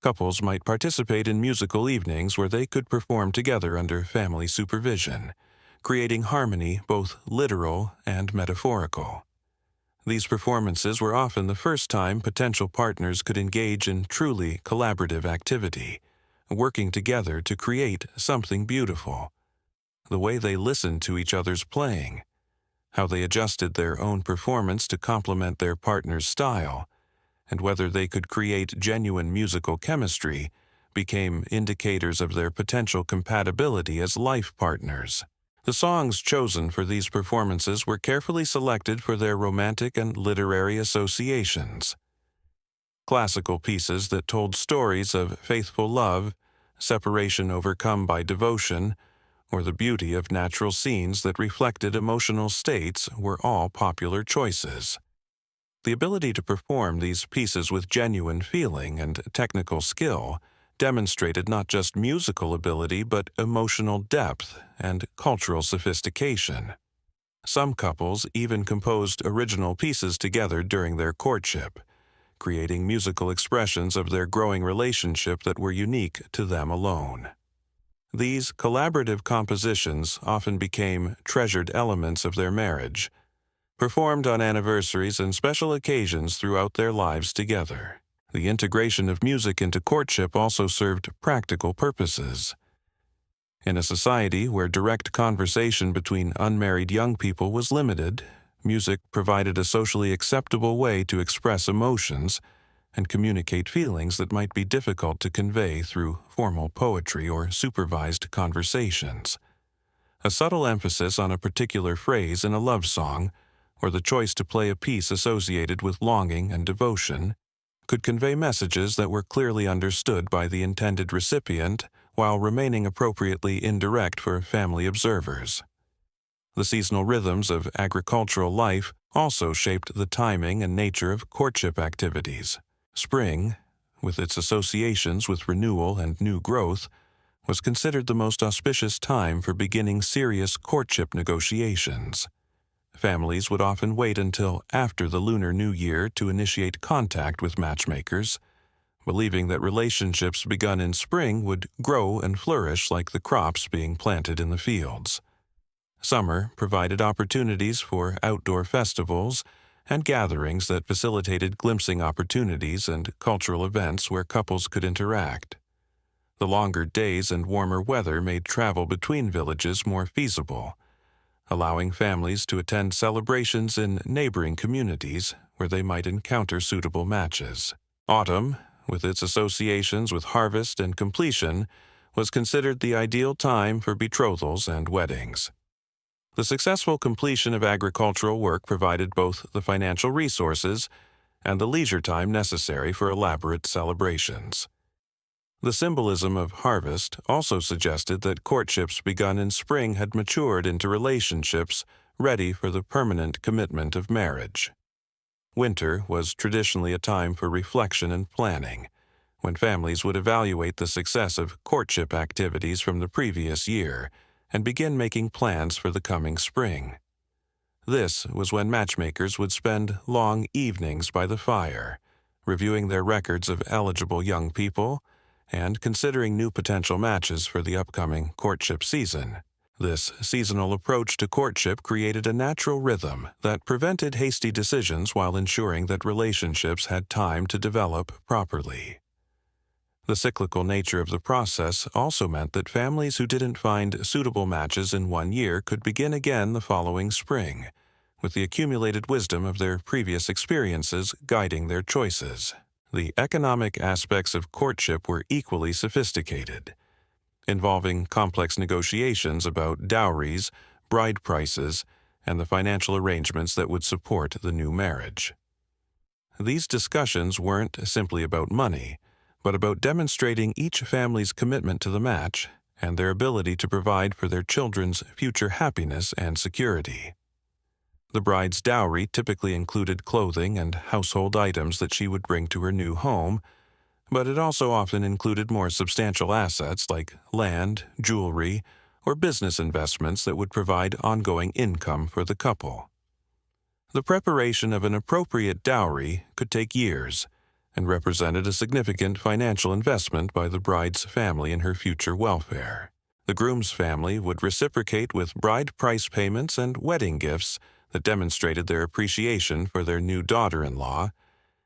Couples might participate in musical evenings where they could perform together under family supervision, creating harmony both literal and metaphorical. These performances were often the first time potential partners could engage in truly collaborative activity, working together to create something beautiful. The way they listened to each other's playing, how they adjusted their own performance to complement their partner's style, and whether they could create genuine musical chemistry became indicators of their potential compatibility as life partners. The songs chosen for these performances were carefully selected for their romantic and literary associations. Classical pieces that told stories of faithful love, separation overcome by devotion, or the beauty of natural scenes that reflected emotional states were all popular choices. The ability to perform these pieces with genuine feeling and technical skill demonstrated not just musical ability but emotional depth and cultural sophistication. Some couples even composed original pieces together during their courtship, creating musical expressions of their growing relationship that were unique to them alone. These collaborative compositions often became treasured elements of their marriage, performed on anniversaries and special occasions throughout their lives together. The integration of music into courtship also served practical purposes. In a society where direct conversation between unmarried young people was limited, music provided a socially acceptable way to express emotions and communicate feelings that might be difficult to convey through formal poetry or supervised conversations. A subtle emphasis on a particular phrase in a love song, or the choice to play a piece associated with longing and devotion, could convey messages that were clearly understood by the intended recipient while remaining appropriately indirect for family observers. The seasonal rhythms of agricultural life also shaped the timing and nature of courtship activities. Spring, with its associations with renewal and new growth, was considered the most auspicious time for beginning serious courtship negotiations. Families would often wait until after the Lunar New Year to initiate contact with matchmakers, believing that relationships begun in spring would grow and flourish like the crops being planted in the fields. Summer provided opportunities for outdoor festivals and gatherings that facilitated glimpsing opportunities and cultural events where couples could interact. The longer days and warmer weather made travel between villages more feasible, allowing families to attend celebrations in neighboring communities where they might encounter suitable matches. Autumn, with its associations with harvest and completion, was considered the ideal time for betrothals and weddings. The successful completion of agricultural work provided both the financial resources and the leisure time necessary for elaborate celebrations. The symbolism of harvest also suggested that courtships begun in spring had matured into relationships ready for the permanent commitment of marriage. Winter was traditionally a time for reflection and planning, when families would evaluate the success of courtship activities from the previous year and begin making plans for the coming spring. This was when matchmakers would spend long evenings by the fire, reviewing their records of eligible young people and considering new potential matches for the upcoming courtship season. This seasonal approach to courtship created a natural rhythm that prevented hasty decisions while ensuring that relationships had time to develop properly. The cyclical nature of the process also meant that families who didn't find suitable matches in one year could begin again the following spring, with the accumulated wisdom of their previous experiences guiding their choices. The economic aspects of courtship were equally sophisticated, involving complex negotiations about dowries, bride prices, and the financial arrangements that would support the new marriage. These discussions weren't simply about money, but about demonstrating each family's commitment to the match and their ability to provide for their children's future happiness and security. The bride's dowry typically included clothing and household items that she would bring to her new home, but it also often included more substantial assets like land, jewelry, or business investments that would provide ongoing income for the couple. The preparation of an appropriate dowry could take years and represented a significant financial investment by the bride's family in her future welfare. The groom's family would reciprocate with bride price payments and wedding gifts that demonstrated their appreciation for their new daughter-in-law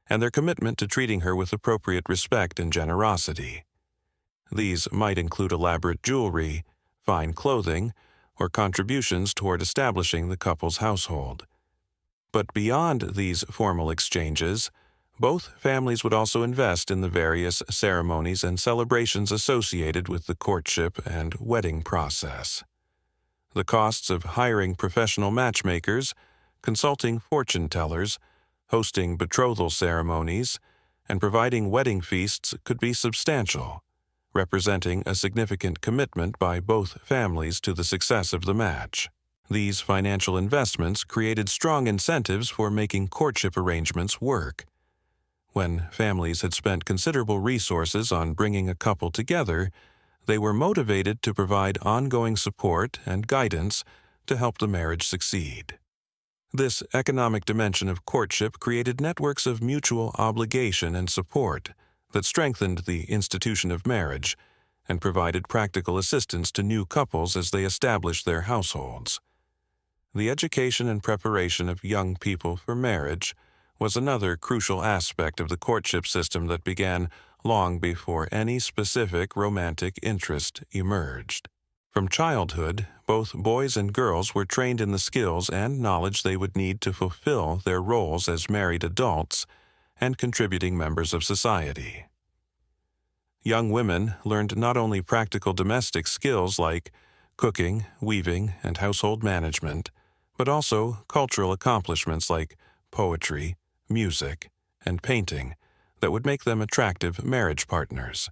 and their commitment to treating her with appropriate respect and generosity. These might include elaborate jewelry, fine clothing, or contributions toward establishing the couple's household. But beyond these formal exchanges, both families would also invest in the various ceremonies and celebrations associated with the courtship and wedding process. The costs of hiring professional matchmakers, consulting fortune tellers, hosting betrothal ceremonies, and providing wedding feasts could be substantial, representing a significant commitment by both families to the success of the match. These financial investments created strong incentives for making courtship arrangements work. When families had spent considerable resources on bringing a couple together, they were motivated to provide ongoing support and guidance to help the marriage succeed. This economic dimension of courtship created networks of mutual obligation and support that strengthened the institution of marriage and provided practical assistance to new couples as they established their households. The education and preparation of young people for marriage was another crucial aspect of the courtship system that began long before any specific romantic interest emerged. From childhood, both boys and girls were trained in the skills and knowledge they would need to fulfill their roles as married adults and contributing members of society. Young women learned not only practical domestic skills like cooking, weaving, and household management, but also cultural accomplishments like poetry, music, and painting that would make them attractive marriage partners.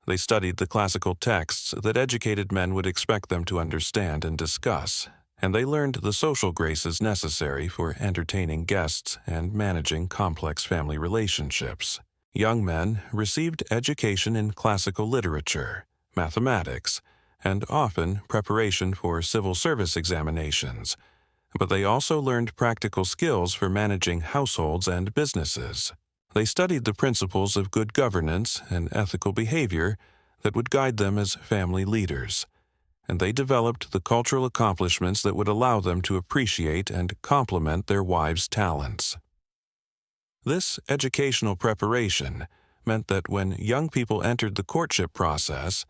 They studied the classical texts that educated men would expect them to understand and discuss, and they learned the social graces necessary for entertaining guests and managing complex family relationships. Young men received education in classical literature, mathematics, and often preparation for civil service examinations, but they also learned practical skills for managing households and businesses. They studied the principles of good governance and ethical behavior that would guide them as family leaders, and they developed the cultural accomplishments that would allow them to appreciate and complement their wives' talents. This educational preparation meant that when young people entered the courtship process,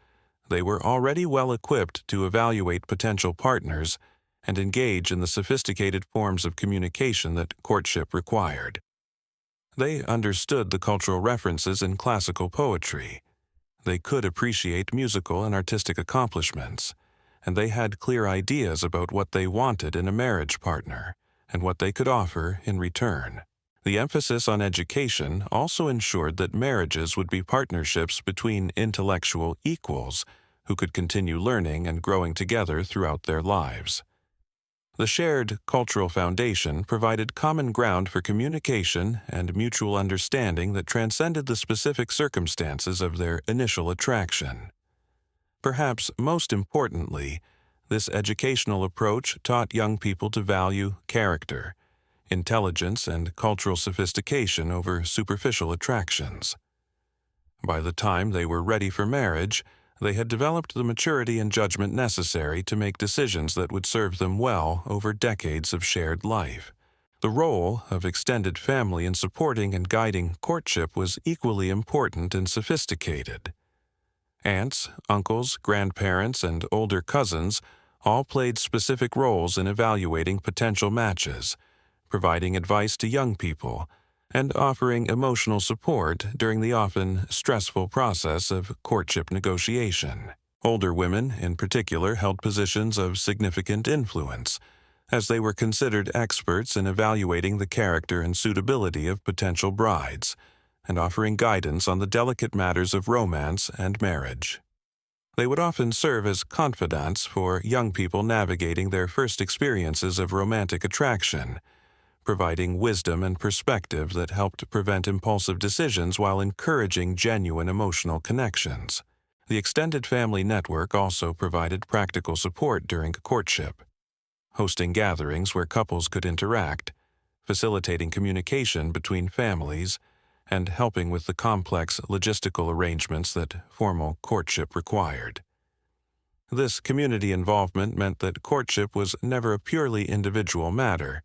they were already well equipped to evaluate potential partners and engage in the sophisticated forms of communication that courtship required. They understood the cultural references in classical poetry. They could appreciate musical and artistic accomplishments, and they had clear ideas about what they wanted in a marriage partner and what they could offer in return. The emphasis on education also ensured that marriages would be partnerships between intellectual equals who could continue learning and growing together throughout their lives. The shared cultural foundation provided common ground for communication and mutual understanding that transcended the specific circumstances of their initial attraction. Perhaps most importantly, this educational approach taught young people to value character, intelligence, and cultural sophistication over superficial attractions. By the time they were ready for marriage, they had developed the maturity and judgment necessary to make decisions that would serve them well over decades of shared life. The role of extended family in supporting and guiding courtship was equally important and sophisticated. Aunts, uncles, grandparents, and older cousins all played specific roles in evaluating potential matches, providing advice to young people, and offering emotional support during the often stressful process of courtship negotiation. Older women, in particular, held positions of significant influence, as they were considered experts in evaluating the character and suitability of potential brides, and offering guidance on the delicate matters of romance and marriage. They would often serve as confidants for young people navigating their first experiences of romantic attraction, providing wisdom and perspective that helped prevent impulsive decisions while encouraging genuine emotional connections. The extended family network also provided practical support during courtship, hosting gatherings where couples could interact, facilitating communication between families, and helping with the complex logistical arrangements that formal courtship required. This community involvement meant that courtship was never a purely individual matter,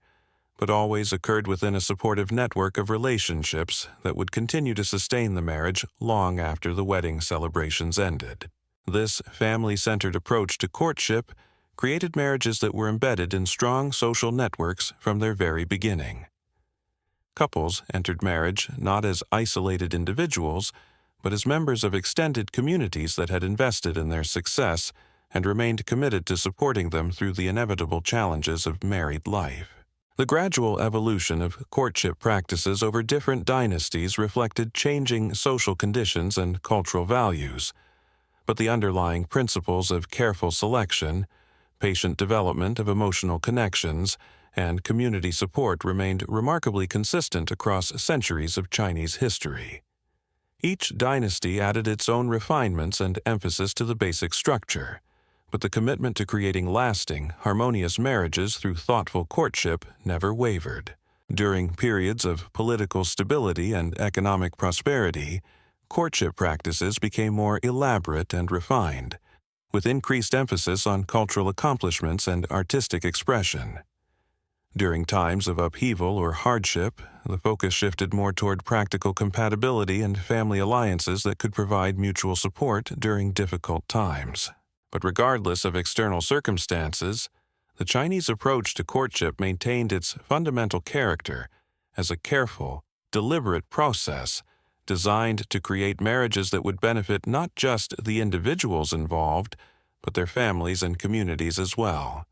but always occurred within a supportive network of relationships that would continue to sustain the marriage long after the wedding celebrations ended. This family-centered approach to courtship created marriages that were embedded in strong social networks from their very beginning. Couples entered marriage not as isolated individuals, but as members of extended communities that had invested in their success and remained committed to supporting them through the inevitable challenges of married life. The gradual evolution of courtship practices over different dynasties reflected changing social conditions and cultural values, but the underlying principles of careful selection, patient development of emotional connections, and community support remained remarkably consistent across centuries of Chinese history. Each dynasty added its own refinements and emphasis to the basic structure, but the commitment to creating lasting, harmonious marriages through thoughtful courtship never wavered. During periods of political stability and economic prosperity, courtship practices became more elaborate and refined, with increased emphasis on cultural accomplishments and artistic expression. During times of upheaval or hardship, the focus shifted more toward practical compatibility and family alliances that could provide mutual support during difficult times. But regardless of external circumstances, the Chinese approach to courtship maintained its fundamental character as a careful, deliberate process designed to create marriages that would benefit not just the individuals involved, but their families and communities as well.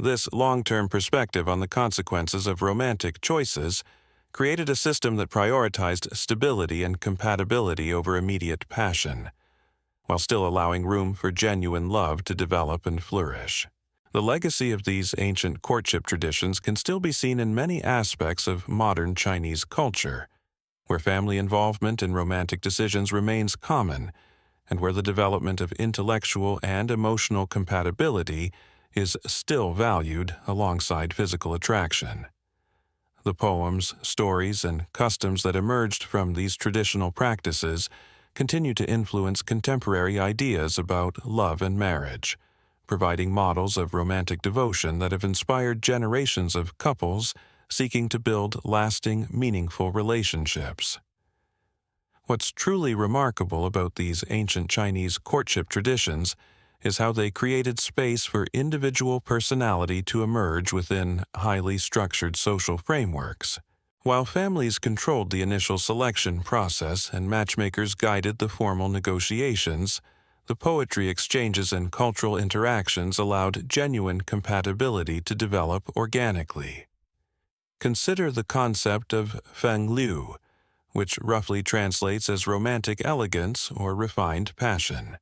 This long-term perspective on the consequences of romantic choices created a system that prioritized stability and compatibility over immediate passion, while still allowing room for genuine love to develop and flourish. The legacy of these ancient courtship traditions can still be seen in many aspects of modern Chinese culture, where family involvement in romantic decisions remains common, and where the development of intellectual and emotional compatibility is still valued alongside physical attraction. The poems, stories, and customs that emerged from these traditional practices continue to influence contemporary ideas about love and marriage, providing models of romantic devotion that have inspired generations of couples seeking to build lasting, meaningful relationships. What's truly remarkable about these ancient Chinese courtship traditions is how they created space for individual personality to emerge within highly structured social frameworks. While families controlled the initial selection process and matchmakers guided the formal negotiations, the poetry exchanges and cultural interactions allowed genuine compatibility to develop organically. Consider the concept of feng liu, which roughly translates as romantic elegance or refined passion.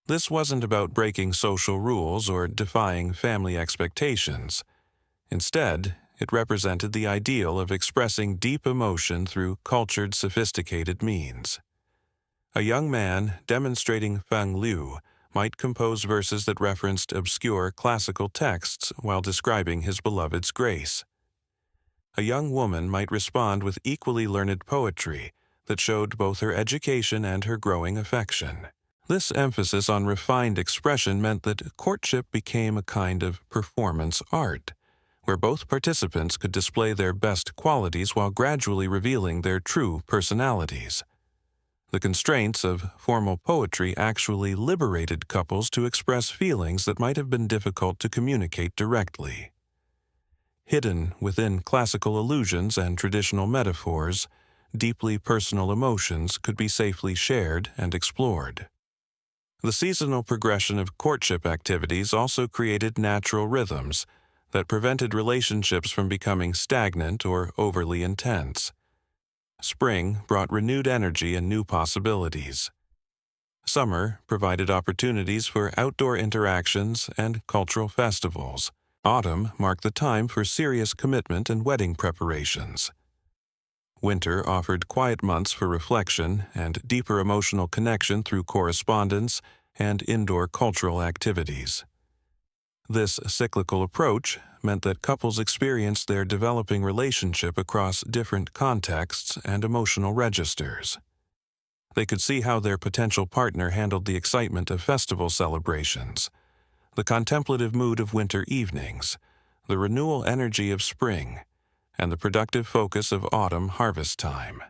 This wasn't about breaking social rules or defying family expectations. Instead, it represented the ideal of expressing deep emotion through cultured, sophisticated means. A young man demonstrating feng liu might compose verses that referenced obscure classical texts while describing his beloved's grace. A young woman might respond with equally learned poetry that showed both her education and her growing affection. This emphasis on refined expression meant that courtship became a kind of performance art, where both participants could display their best qualities while gradually revealing their true personalities. The constraints of formal poetry actually liberated couples to express feelings that might have been difficult to communicate directly. Hidden within classical allusions and traditional metaphors, deeply personal emotions could be safely shared and explored. The seasonal progression of courtship activities also created natural rhythms that prevented relationships from becoming stagnant or overly intense. Spring brought renewed energy and new possibilities. Summer provided opportunities for outdoor interactions and cultural festivals. Autumn marked the time for serious commitment and wedding preparations. Winter offered quiet months for reflection and deeper emotional connection through correspondence and indoor cultural activities. This cyclical approach meant that couples experienced their developing relationship across different contexts and emotional registers. They could see how their potential partner handled the excitement of festival celebrations, the contemplative mood of winter evenings, the renewal energy of spring, and the productive focus of autumn harvest time.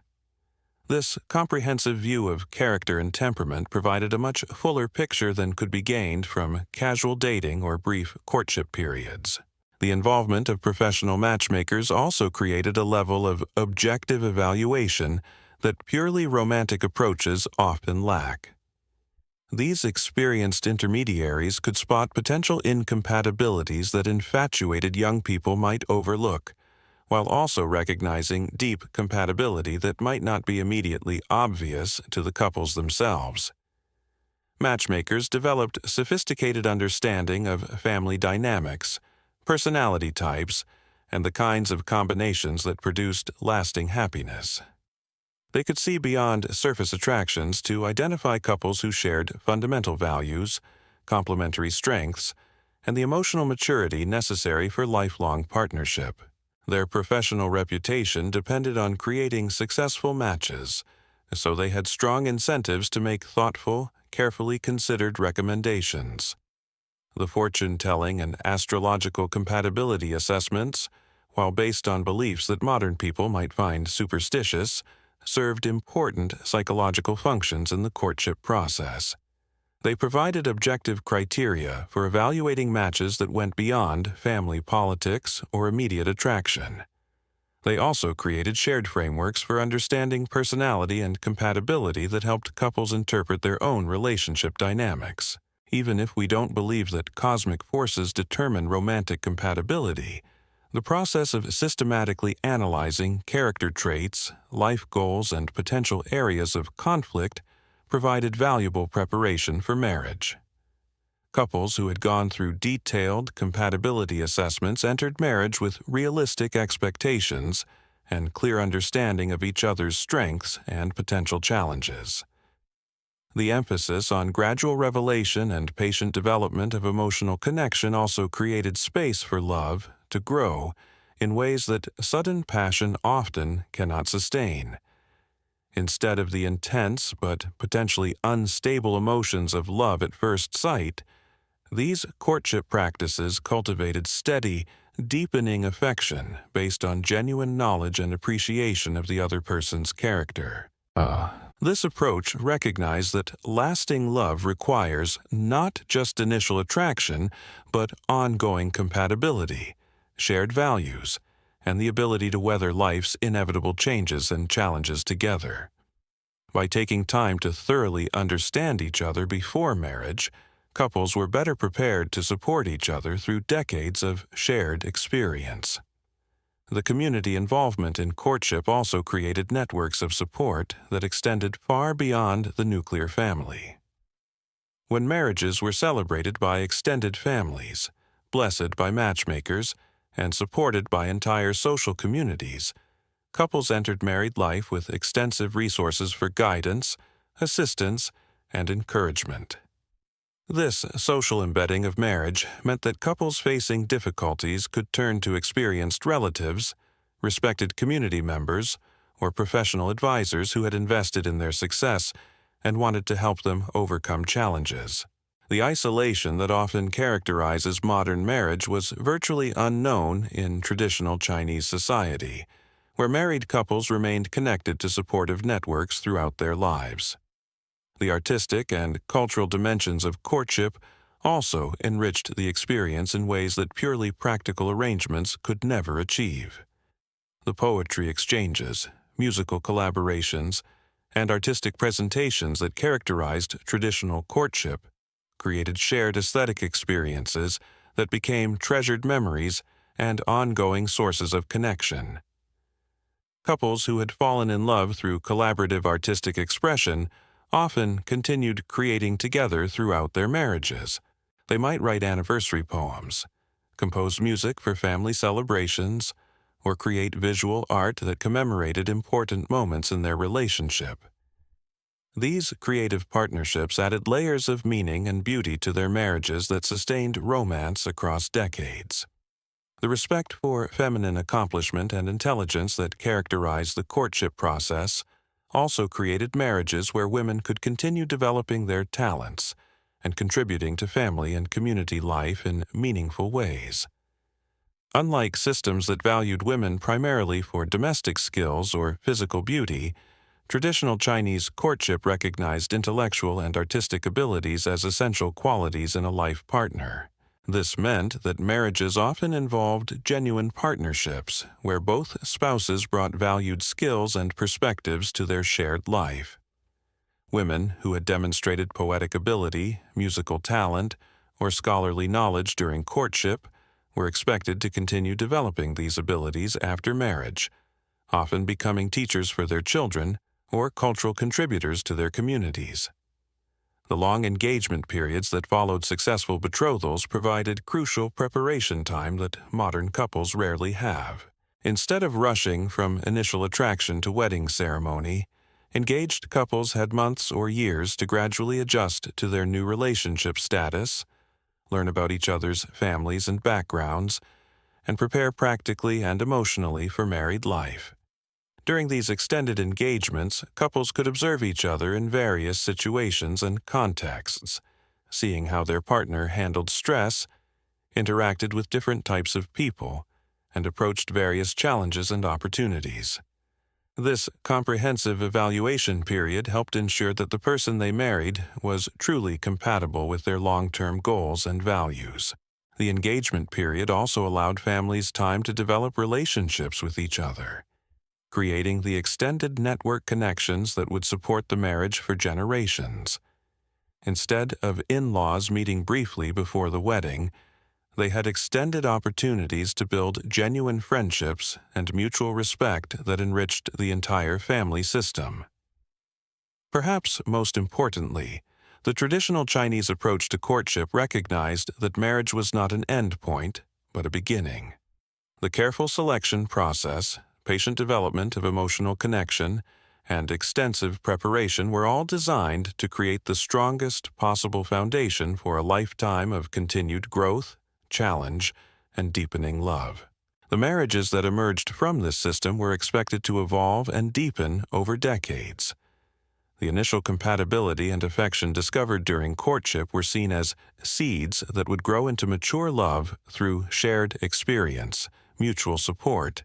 This comprehensive view of character and temperament provided a much fuller picture than could be gained from casual dating or brief courtship periods. The involvement of professional matchmakers also created a level of objective evaluation that purely romantic approaches often lack. These experienced intermediaries could spot potential incompatibilities that infatuated young people might overlook, while also recognizing deep compatibility that might not be immediately obvious to the couples themselves. Matchmakers developed sophisticated understanding of family dynamics, personality types, and the kinds of combinations that produced lasting happiness. They could see beyond surface attractions to identify couples who shared fundamental values, complementary strengths, and the emotional maturity necessary for lifelong partnership. Their professional reputation depended on creating successful matches, so they had strong incentives to make thoughtful, carefully considered recommendations. The fortune-telling and astrological compatibility assessments, while based on beliefs that modern people might find superstitious, served important psychological functions in the courtship process. They provided objective criteria for evaluating matches that went beyond family politics or immediate attraction. They also created shared frameworks for understanding personality and compatibility that helped couples interpret their own relationship dynamics. Even if we don't believe that cosmic forces determine romantic compatibility, the process of systematically analyzing character traits, life goals, and potential areas of conflict provided valuable preparation for marriage. Couples who had gone through detailed compatibility assessments entered marriage with realistic expectations and clear understanding of each other's strengths and potential challenges. The emphasis on gradual revelation and patient development of emotional connection also created space for love to grow in ways that sudden passion often cannot sustain. Instead of the intense but potentially unstable emotions of love at first sight, these courtship practices cultivated steady, deepening affection based on genuine knowledge and appreciation of the other person's character. This approach recognized that lasting love requires not just initial attraction, but ongoing compatibility, shared values, and the ability to weather life's inevitable changes and challenges together. By taking time to thoroughly understand each other before marriage, couples were better prepared to support each other through decades of shared experience. The community involvement in courtship also created networks of support that extended far beyond the nuclear family. When marriages were celebrated by extended families, blessed by matchmakers, and supported by entire social communities, couples entered married life with extensive resources for guidance, assistance, and encouragement. This social embedding of marriage meant that couples facing difficulties could turn to experienced relatives, respected community members, or professional advisors who had invested in their success and wanted to help them overcome challenges. The isolation that often characterizes modern marriage was virtually unknown in traditional Chinese society, where married couples remained connected to supportive networks throughout their lives. The artistic and cultural dimensions of courtship also enriched the experience in ways that purely practical arrangements could never achieve. The poetry exchanges, musical collaborations, and artistic presentations that characterized traditional courtship created shared aesthetic experiences that became treasured memories and ongoing sources of connection. Couples who had fallen in love through collaborative artistic expression often continued creating together throughout their marriages. They might write anniversary poems, compose music for family celebrations, or create visual art that commemorated important moments in their relationship. These creative partnerships added layers of meaning and beauty to their marriages that sustained romance across decades. The respect for feminine accomplishment and intelligence that characterized the courtship process also created marriages where women could continue developing their talents and contributing to family and community life in meaningful ways. Unlike systems that valued women primarily for domestic skills or physical beauty, traditional Chinese courtship recognized intellectual and artistic abilities as essential qualities in a life partner. This meant that marriages often involved genuine partnerships, where both spouses brought valued skills and perspectives to their shared life. Women who had demonstrated poetic ability, musical talent, or scholarly knowledge during courtship were expected to continue developing these abilities after marriage, often becoming teachers for their children or cultural contributors to their communities. The long engagement periods that followed successful betrothals provided crucial preparation time that modern couples rarely have. Instead of rushing from initial attraction to wedding ceremony, engaged couples had months or years to gradually adjust to their new relationship status, learn about each other's families and backgrounds, and prepare practically and emotionally for married life. During these extended engagements, couples could observe each other in various situations and contexts, seeing how their partner handled stress, interacted with different types of people, and approached various challenges and opportunities. This comprehensive evaluation period helped ensure that the person they married was truly compatible with their long-term goals and values. The engagement period also allowed families time to develop relationships with each other, creating the extended network connections that would support the marriage for generations. Instead of in-laws meeting briefly before the wedding, they had extended opportunities to build genuine friendships and mutual respect that enriched the entire family system. Perhaps most importantly, the traditional Chinese approach to courtship recognized that marriage was not an end point, but a beginning. The careful selection process, patient development of emotional connection, and extensive preparation were all designed to create the strongest possible foundation for a lifetime of continued growth, challenge, and deepening love. The marriages that emerged from this system were expected to evolve and deepen over decades. The initial compatibility and affection discovered during courtship were seen as seeds that would grow into mature love through shared experience, mutual support,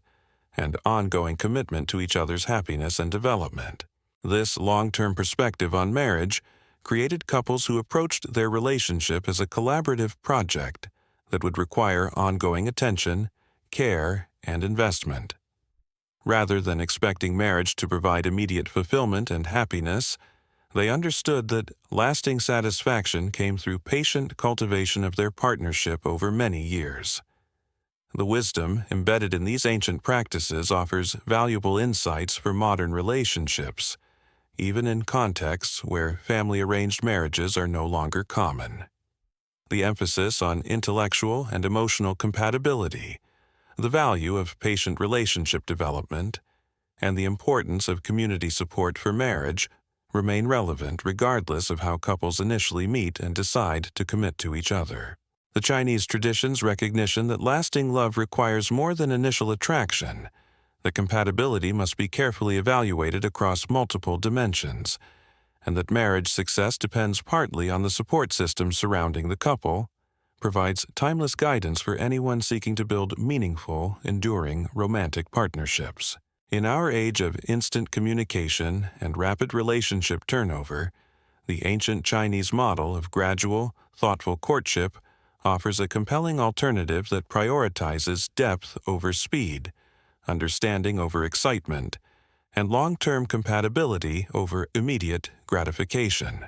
and ongoing commitment to each other's happiness and development. This long-term perspective on marriage created couples who approached their relationship as a collaborative project that would require ongoing attention, care, and investment. Rather than expecting marriage to provide immediate fulfillment and happiness, they understood that lasting satisfaction came through patient cultivation of their partnership over many years. The wisdom embedded in these ancient practices offers valuable insights for modern relationships, even in contexts where family-arranged marriages are no longer common. The emphasis on intellectual and emotional compatibility, the value of patient relationship development, and the importance of community support for marriage remain relevant regardless of how couples initially meet and decide to commit to each other. The Chinese tradition's recognition that lasting love requires more than initial attraction, that compatibility must be carefully evaluated across multiple dimensions, and that marriage success depends partly on the support systems surrounding the couple, provides timeless guidance for anyone seeking to build meaningful, enduring romantic partnerships. In our age of instant communication and rapid relationship turnover, the ancient Chinese model of gradual, thoughtful courtship offers a compelling alternative that prioritizes depth over speed, understanding over excitement, and long-term compatibility over immediate gratification.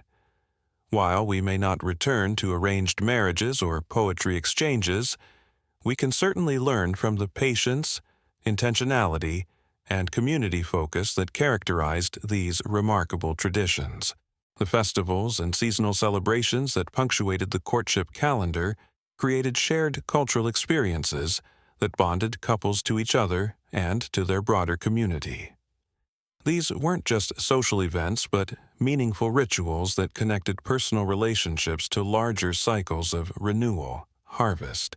While we may not return to arranged marriages or poetry exchanges, we can certainly learn from the patience, intentionality, and community focus that characterized these remarkable traditions. The festivals and seasonal celebrations that punctuated the courtship calendar created shared cultural experiences that bonded couples to each other and to their broader community. These weren't just social events, but meaningful rituals that connected personal relationships to larger cycles of renewal, harvest,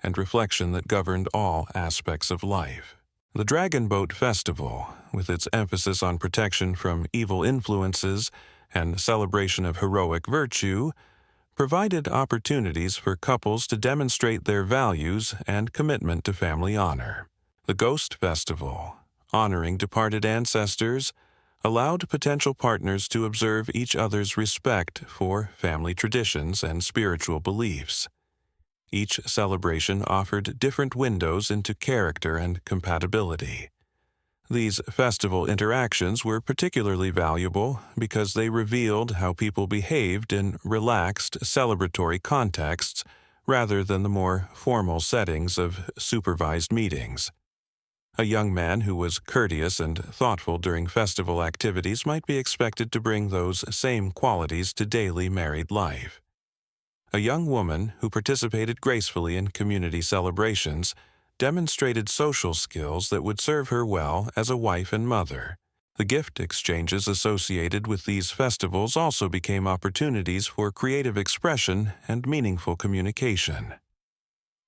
and reflection that governed all aspects of life. The Dragon Boat Festival, with its emphasis on protection from evil influences and celebration of heroic virtue, provided opportunities for couples to demonstrate their values and commitment to family honor. The Ghost Festival, honoring departed ancestors, allowed potential partners to observe each other's respect for family traditions and spiritual beliefs. Each celebration offered different windows into character and compatibility. These festival interactions were particularly valuable because they revealed how people behaved in relaxed, celebratory contexts rather than the more formal settings of supervised meetings. A young man who was courteous and thoughtful during festival activities might be expected to bring those same qualities to daily married life. A young woman who participated gracefully in community celebrations demonstrated social skills that would serve her well as a wife and mother. The gift exchanges associated with these festivals also became opportunities for creative expression and meaningful communication.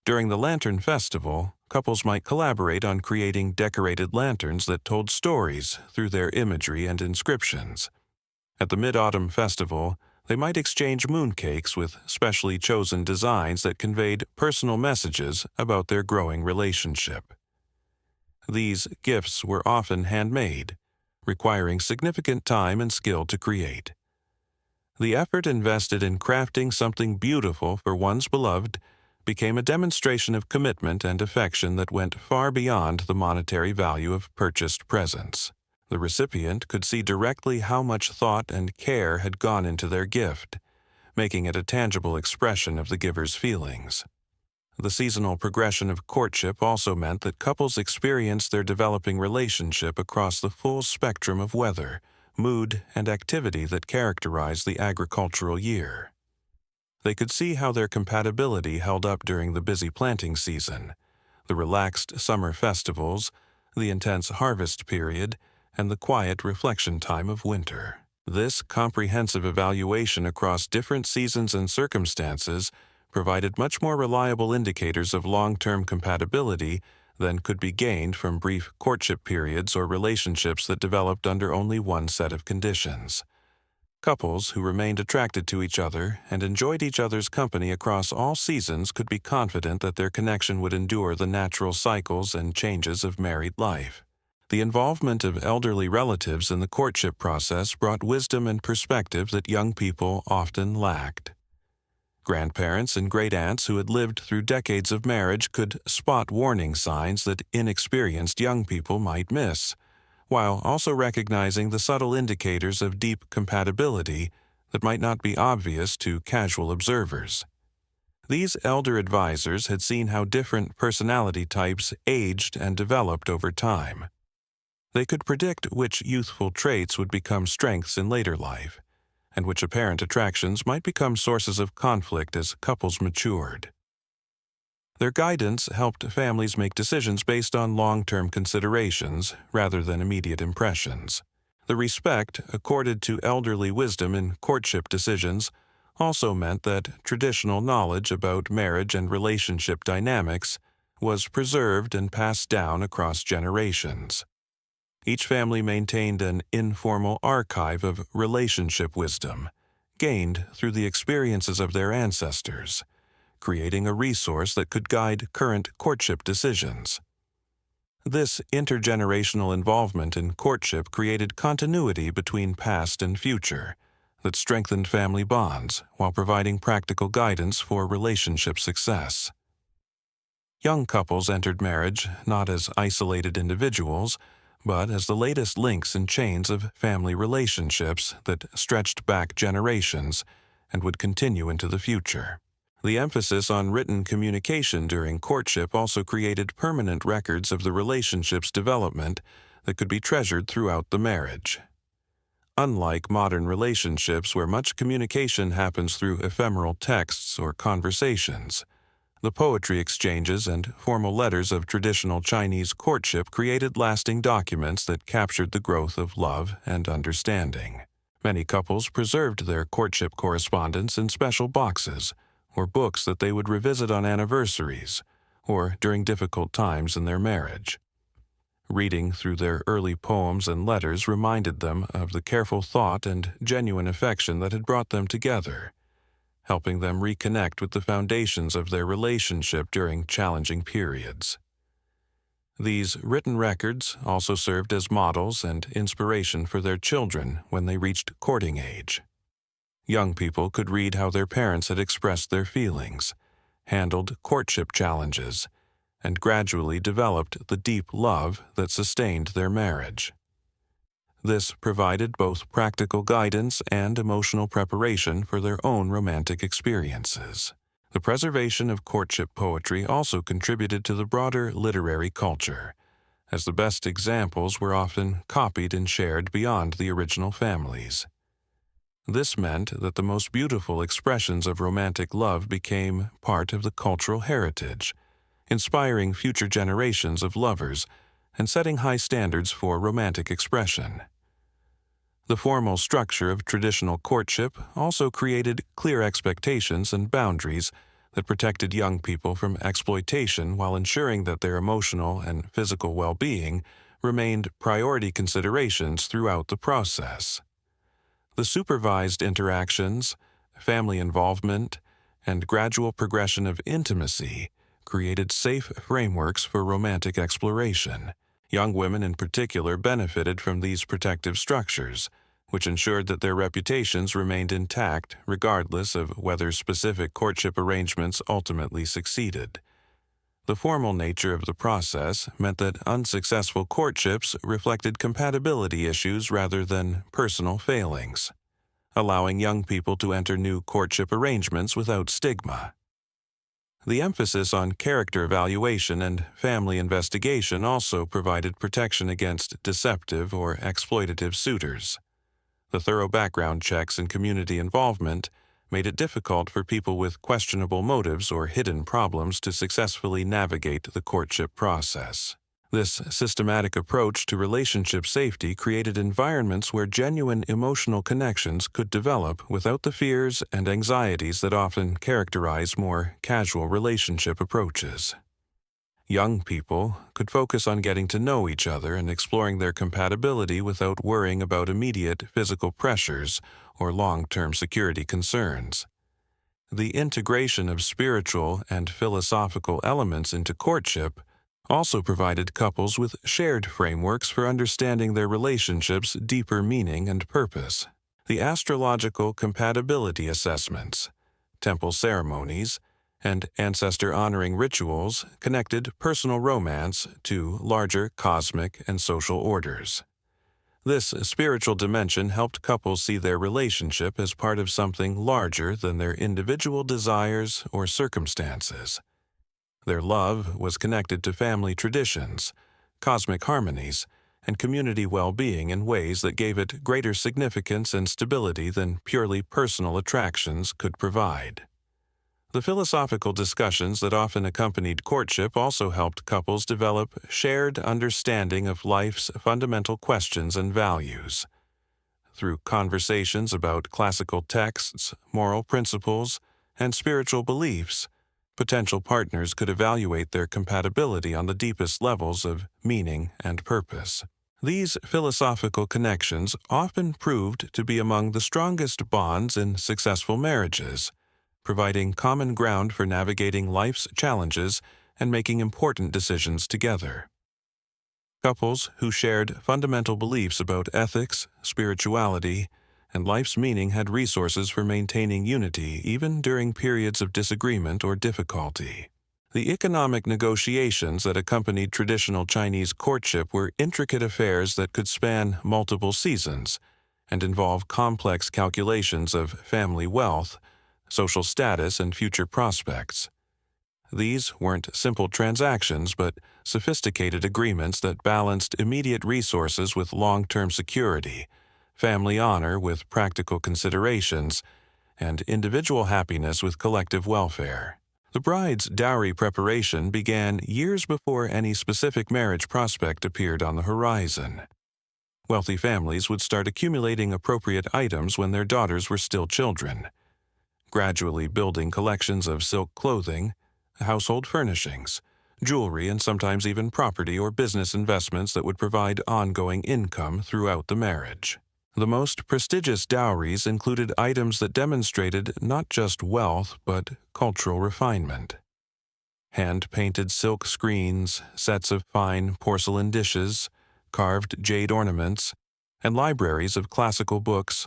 During the Lantern Festival, couples might collaborate on creating decorated lanterns that told stories through their imagery and inscriptions. At the Mid-Autumn Festival, they might exchange mooncakes with specially chosen designs that conveyed personal messages about their growing relationship. These gifts were often handmade, requiring significant time and skill to create. The effort invested in crafting something beautiful for one's beloved became a demonstration of commitment and affection that went far beyond the monetary value of purchased presents. The recipient could see directly how much thought and care had gone into their gift, making it a tangible expression of the giver's feelings. The seasonal progression of courtship also meant that couples experienced their developing relationship across the full spectrum of weather, mood, and activity that characterized the agricultural year. They could see how their compatibility held up during the busy planting season, the relaxed summer festivals, the intense harvest period, and the quiet reflection time of winter. This comprehensive evaluation across different seasons and circumstances provided much more reliable indicators of long-term compatibility than could be gained from brief courtship periods or relationships that developed under only one set of conditions. Couples who remained attracted to each other and enjoyed each other's company across all seasons could be confident that their connection would endure the natural cycles and changes of married life. The involvement of elderly relatives in the courtship process brought wisdom and perspective that young people often lacked. Grandparents and great-aunts who had lived through decades of marriage could spot warning signs that inexperienced young people might miss, while also recognizing the subtle indicators of deep compatibility that might not be obvious to casual observers. These elder advisors had seen how different personality types aged and developed over time. They could predict which youthful traits would become strengths in later life, and which apparent attractions might become sources of conflict as couples matured. Their guidance helped families make decisions based on long-term considerations rather than immediate impressions. The respect accorded to elderly wisdom in courtship decisions also meant that traditional knowledge about marriage and relationship dynamics was preserved and passed down across generations. Each family maintained an informal archive of relationship wisdom, gained through the experiences of their ancestors, creating a resource that could guide current courtship decisions. This intergenerational involvement in courtship created continuity between past and future that strengthened family bonds while providing practical guidance for relationship success. Young couples entered marriage not as isolated individuals, but as the latest links in chains of family relationships that stretched back generations and would continue into the future. The emphasis on written communication during courtship also created permanent records of the relationship's development that could be treasured throughout the marriage. Unlike modern relationships where much communication happens through ephemeral texts or conversations, the poetry exchanges and formal letters of traditional Chinese courtship created lasting documents that captured the growth of love and understanding. Many couples preserved their courtship correspondence in special boxes or books that they would revisit on anniversaries or during difficult times in their marriage. Reading through their early poems and letters reminded them of the careful thought and genuine affection that had brought them together, helping them reconnect with the foundations of their relationship during challenging periods. These written records also served as models and inspiration for their children when they reached courting age. Young people could read how their parents had expressed their feelings, handled courtship challenges, and gradually developed the deep love that sustained their marriage. This provided both practical guidance and emotional preparation for their own romantic experiences. The preservation of courtship poetry also contributed to the broader literary culture, as the best examples were often copied and shared beyond the original families. This meant that the most beautiful expressions of romantic love became part of the cultural heritage, inspiring future generations of lovers and setting high standards for romantic expression. The formal structure of traditional courtship also created clear expectations and boundaries that protected young people from exploitation while ensuring that their emotional and physical well-being remained priority considerations throughout the process. The supervised interactions, family involvement, and gradual progression of intimacy created safe frameworks for romantic exploration. Young women in particular benefited from these protective structures, which ensured that their reputations remained intact regardless of whether specific courtship arrangements ultimately succeeded. The formal nature of the process meant that unsuccessful courtships reflected compatibility issues rather than personal failings, allowing young people to enter new courtship arrangements without stigma. The emphasis on character evaluation and family investigation also provided protection against deceptive or exploitative suitors. The thorough background checks and community involvement made it difficult for people with questionable motives or hidden problems to successfully navigate the courtship process. This systematic approach to relationship safety created environments where genuine emotional connections could develop without the fears and anxieties that often characterize more casual relationship approaches. Young people could focus on getting to know each other and exploring their compatibility without worrying about immediate physical pressures or long-term security concerns. The integration of spiritual and philosophical elements into courtship also provided couples with shared frameworks for understanding their relationship's deeper meaning and purpose. The astrological compatibility assessments, temple ceremonies, and ancestor-honoring rituals connected personal romance to larger cosmic and social orders. This spiritual dimension helped couples see their relationship as part of something larger than their individual desires or circumstances. Their love was connected to family traditions, cosmic harmonies, and community well-being in ways that gave it greater significance and stability than purely personal attractions could provide. The philosophical discussions that often accompanied courtship also helped couples develop shared understanding of life's fundamental questions and values. Through conversations about classical texts, moral principles, and spiritual beliefs, potential partners could evaluate their compatibility on the deepest levels of meaning and purpose. These philosophical connections often proved to be among the strongest bonds in successful marriages, providing common ground for navigating life's challenges and making important decisions together. Couples who shared fundamental beliefs about ethics, spirituality, and life's meaning had resources for maintaining unity even during periods of disagreement or difficulty. The economic negotiations that accompanied traditional Chinese courtship were intricate affairs that could span multiple seasons and involve complex calculations of family wealth, social status, and future prospects. These weren't simple transactions, but sophisticated agreements that balanced immediate resources with long-term security, family honor with practical considerations, and individual happiness with collective welfare. The bride's dowry preparation began years before any specific marriage prospect appeared on the horizon. Wealthy families would start accumulating appropriate items when their daughters were still children, gradually building collections of silk clothing, household furnishings, jewelry, and sometimes even property or business investments that would provide ongoing income throughout the marriage. The most prestigious dowries included items that demonstrated not just wealth but cultural refinement. Hand-painted silk screens, sets of fine porcelain dishes, carved jade ornaments, and libraries of classical books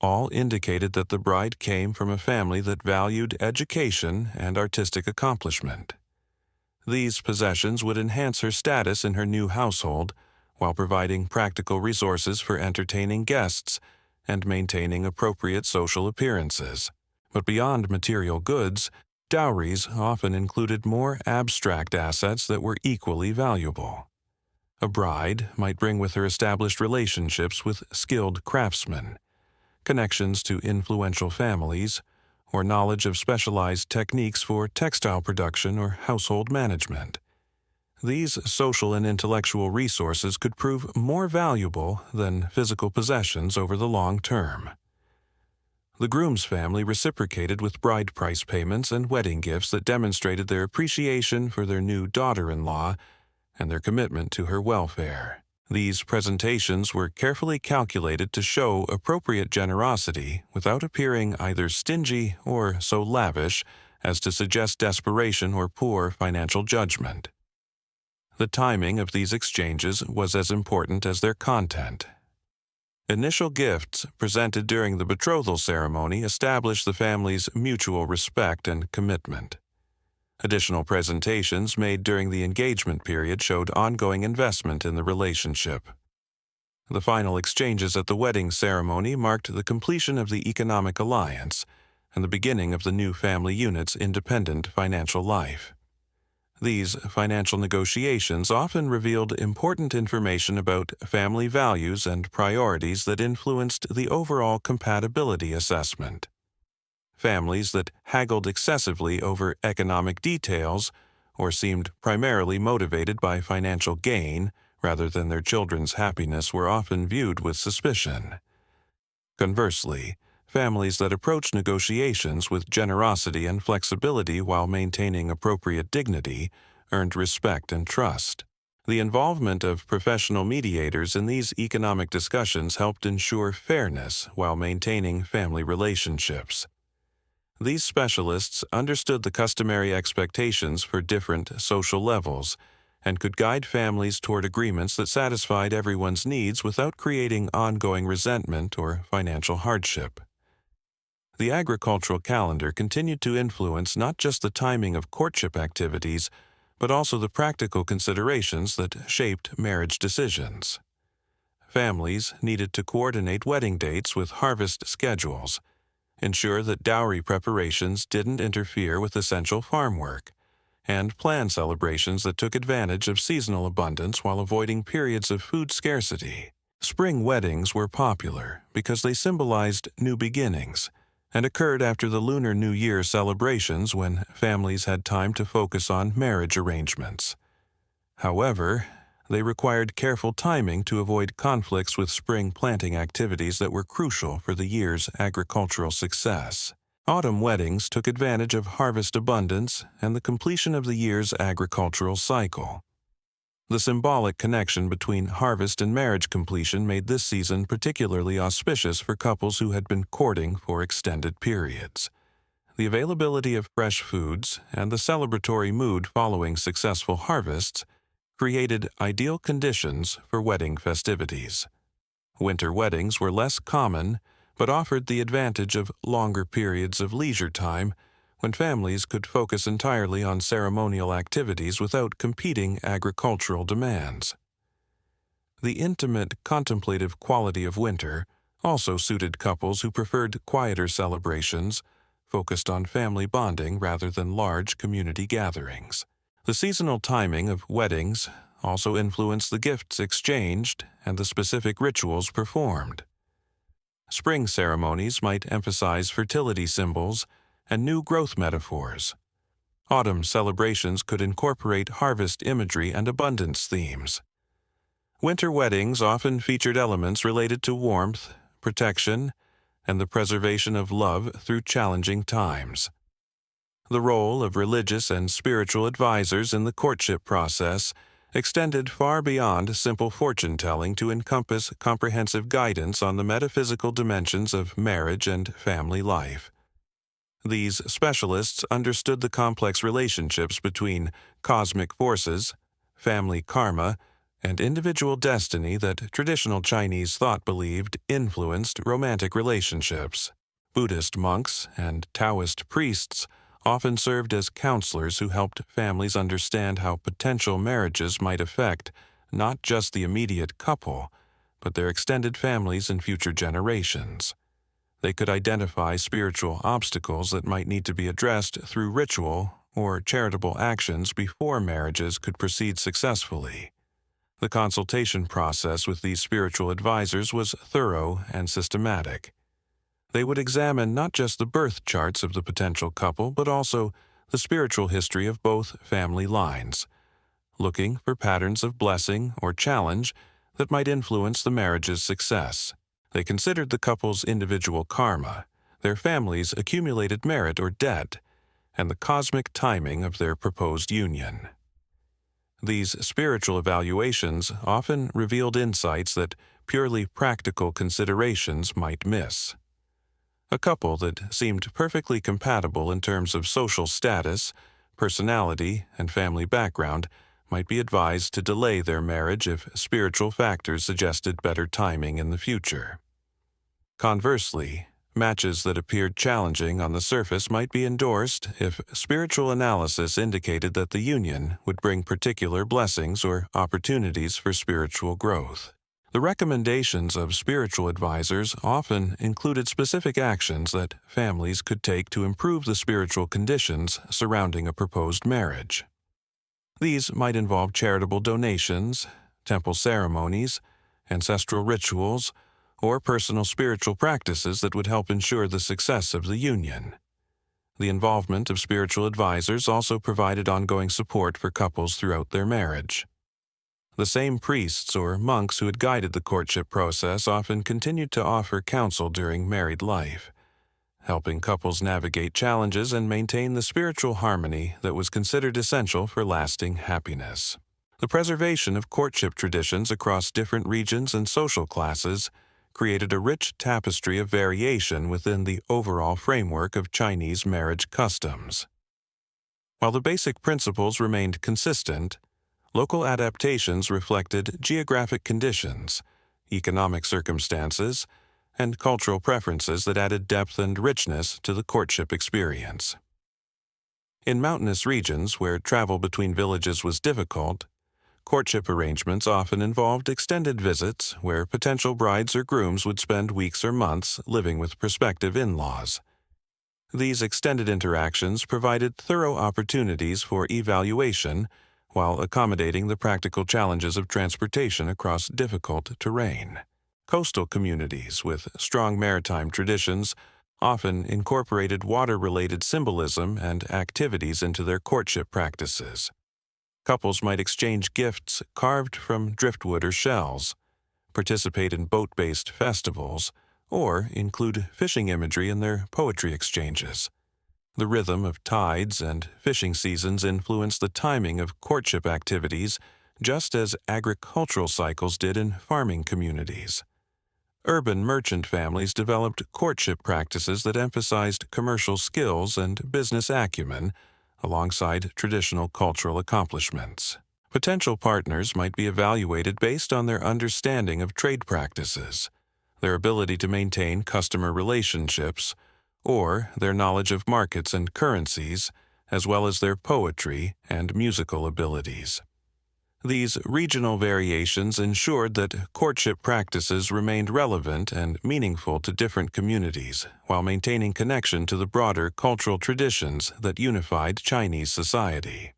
all indicated that the bride came from a family that valued education and artistic accomplishment. These possessions would enhance her status in her new household while providing practical resources for entertaining guests and maintaining appropriate social appearances. But beyond material goods, dowries often included more abstract assets that were equally valuable. A bride might bring with her established relationships with skilled craftsmen, connections to influential families, or knowledge of specialized techniques for textile production or household management. These social and intellectual resources could prove more valuable than physical possessions over the long term. The groom's family reciprocated with bride price payments and wedding gifts that demonstrated their appreciation for their new daughter-in-law and their commitment to her welfare. These presentations were carefully calculated to show appropriate generosity without appearing either stingy or so lavish as to suggest desperation or poor financial judgment. The timing of these exchanges was as important as their content. Initial gifts presented during the betrothal ceremony established the family's mutual respect and commitment. Additional presentations made during the engagement period showed ongoing investment in the relationship. The final exchanges at the wedding ceremony marked the completion of the economic alliance and the beginning of the new family unit's independent financial life. These financial negotiations often revealed important information about family values and priorities that influenced the overall compatibility assessment. Families that haggled excessively over economic details or seemed primarily motivated by financial gain rather than their children's happiness were often viewed with suspicion. Conversely, families that approached negotiations with generosity and flexibility while maintaining appropriate dignity earned respect and trust. The involvement of professional mediators in these economic discussions helped ensure fairness while maintaining family relationships. These specialists understood the customary expectations for different social levels and could guide families toward agreements that satisfied everyone's needs without creating ongoing resentment or financial hardship. The agricultural calendar continued to influence not just the timing of courtship activities, but also the practical considerations that shaped marriage decisions. Families needed to coordinate wedding dates with harvest schedules, ensure that dowry preparations didn't interfere with essential farm work, and plan celebrations that took advantage of seasonal abundance while avoiding periods of food scarcity. Spring weddings were popular because they symbolized new beginnings and occurred after the Lunar New Year celebrations when families had time to focus on marriage arrangements. However, they required careful timing to avoid conflicts with spring planting activities that were crucial for the year's agricultural success. Autumn weddings took advantage of harvest abundance and the completion of the year's agricultural cycle. The symbolic connection between harvest and marriage completion made this season particularly auspicious for couples who had been courting for extended periods. The availability of fresh foods and the celebratory mood following successful harvests created ideal conditions for wedding festivities. Winter weddings were less common, but offered the advantage of longer periods of leisure time when families could focus entirely on ceremonial activities without competing agricultural demands. The intimate, contemplative quality of winter also suited couples who preferred quieter celebrations, focused on family bonding rather than large community gatherings. The seasonal timing of weddings also influenced the gifts exchanged and the specific rituals performed. Spring ceremonies might emphasize fertility symbols and new growth metaphors. Autumn celebrations could incorporate harvest imagery and abundance themes. Winter weddings often featured elements related to warmth, protection, and the preservation of love through challenging times. The role of religious and spiritual advisors in the courtship process extended far beyond simple fortune-telling to encompass comprehensive guidance on the metaphysical dimensions of marriage and family life. These specialists understood the complex relationships between cosmic forces, family karma, and individual destiny that traditional Chinese thought believed influenced romantic relationships. Buddhist monks and Taoist priests often served as counselors who helped families understand how potential marriages might affect not just the immediate couple, but their extended families and future generations. They could identify spiritual obstacles that might need to be addressed through ritual or charitable actions before marriages could proceed successfully. The consultation process with these spiritual advisors was thorough and systematic. They would examine not just the birth charts of the potential couple, but also the spiritual history of both family lines, looking for patterns of blessing or challenge that might influence the marriage's success. They considered the couple's individual karma, their family's accumulated merit or debt, and the cosmic timing of their proposed union. These spiritual evaluations often revealed insights that purely practical considerations might miss. A couple that seemed perfectly compatible in terms of social status, personality, and family background might be advised to delay their marriage if spiritual factors suggested better timing in the future. Conversely, matches that appeared challenging on the surface might be endorsed if spiritual analysis indicated that the union would bring particular blessings or opportunities for spiritual growth. The recommendations of spiritual advisors often included specific actions that families could take to improve the spiritual conditions surrounding a proposed marriage. These might involve charitable donations, temple ceremonies, ancestral rituals, or personal spiritual practices that would help ensure the success of the union. The involvement of spiritual advisors also provided ongoing support for couples throughout their marriage. The same priests or monks who had guided the courtship process often continued to offer counsel during married life. helping couples navigate challenges and maintain the spiritual harmony that was considered essential for lasting happiness. The preservation of courtship traditions across different regions and social classes created a rich tapestry of variation within the overall framework of Chinese marriage customs. While the basic principles remained consistent, local adaptations reflected geographic conditions, economic circumstances, and cultural preferences that added depth and richness to the courtship experience. In mountainous regions where travel between villages was difficult, courtship arrangements often involved extended visits where potential brides or grooms would spend weeks or months living with prospective in-laws. These extended interactions provided thorough opportunities for evaluation while accommodating the practical challenges of transportation across difficult terrain. Coastal communities with strong maritime traditions often incorporated water-related symbolism and activities into their courtship practices. Couples might exchange gifts carved from driftwood or shells, participate in boat-based festivals, or include fishing imagery in their poetry exchanges. The rhythm of tides and fishing seasons influenced the timing of courtship activities, just as agricultural cycles did in farming communities. Urban merchant families developed courtship practices that emphasized commercial skills and business acumen, alongside traditional cultural accomplishments. Potential partners might be evaluated based on their understanding of trade practices, their ability to maintain customer relationships, or their knowledge of markets and currencies, as well as their poetry and musical abilities. These regional variations ensured that courtship practices remained relevant and meaningful to different communities, while maintaining connection to the broader cultural traditions that unified Chinese society.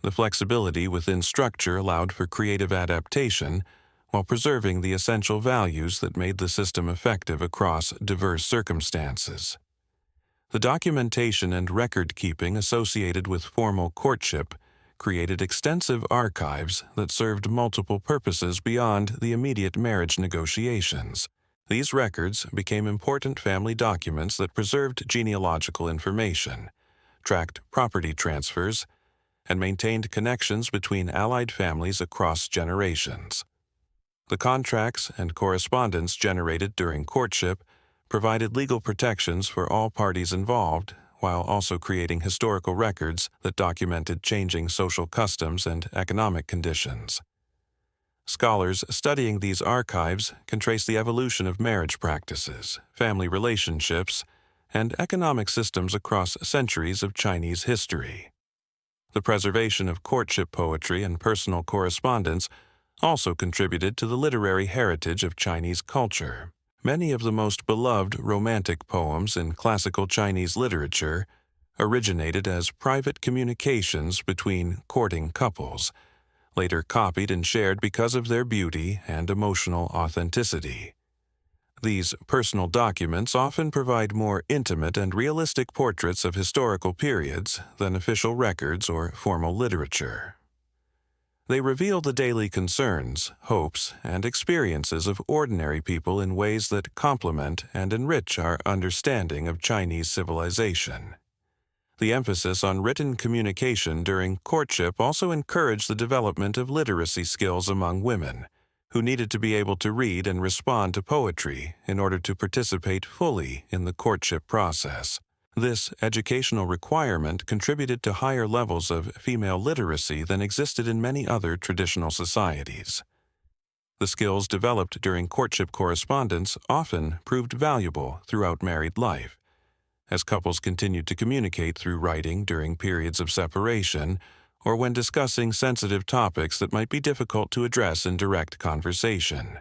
The flexibility within structure allowed for creative adaptation, while preserving the essential values that made the system effective across diverse circumstances. The documentation and record-keeping associated with formal courtship created extensive archives that served multiple purposes beyond the immediate marriage negotiations. These records became important family documents that preserved genealogical information, tracked property transfers, and maintained connections between allied families across generations. The contracts and correspondence generated during courtship provided legal protections for all parties involved, while also creating historical records that documented changing social customs and economic conditions. Scholars studying these archives can trace the evolution of marriage practices, family relationships, and economic systems across centuries of Chinese history. The preservation of courtship poetry and personal correspondence also contributed to the literary heritage of Chinese culture. Many of the most beloved romantic poems in classical Chinese literature originated as private communications between courting couples, later copied and shared because of their beauty and emotional authenticity. These personal documents often provide more intimate and realistic portraits of historical periods than official records or formal literature. They reveal the daily concerns, hopes, and experiences of ordinary people in ways that complement and enrich our understanding of Chinese civilization. The emphasis on written communication during courtship also encouraged the development of literacy skills among women, who needed to be able to read and respond to poetry in order to participate fully in the courtship process. This educational requirement contributed to higher levels of female literacy than existed in many other traditional societies. The skills developed during courtship correspondence often proved valuable throughout married life, as couples continued to communicate through writing during periods of separation or when discussing sensitive topics that might be difficult to address in direct conversation.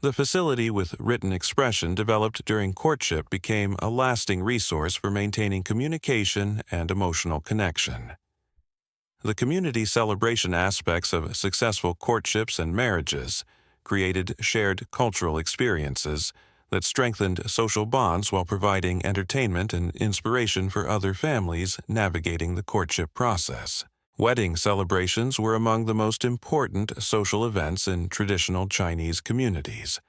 The facility with written expression developed during courtship became a lasting resource for maintaining communication and emotional connection. The community celebration aspects of successful courtships and marriages created shared cultural experiences that strengthened social bonds while providing entertainment and inspiration for other families navigating the courtship process. Wedding celebrations were among the most important social events in traditional Chinese communities,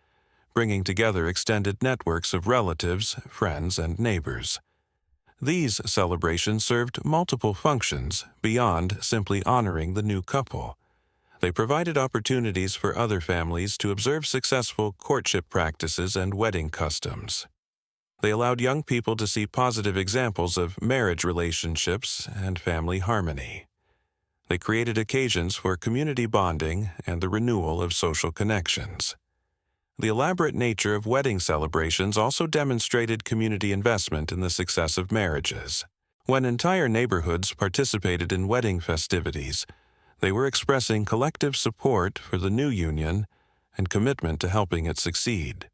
bringing together extended networks of relatives, friends, and neighbors. These celebrations served multiple functions beyond simply honoring the new couple. They provided opportunities for other families to observe successful courtship practices and wedding customs. They allowed young people to see positive examples of marriage relationships and family harmony. They created occasions for community bonding and the renewal of social connections. The elaborate nature of wedding celebrations also demonstrated community investment in the success of marriages. When entire neighborhoods participated in wedding festivities, they were expressing collective support for the new union and commitment to helping it succeed.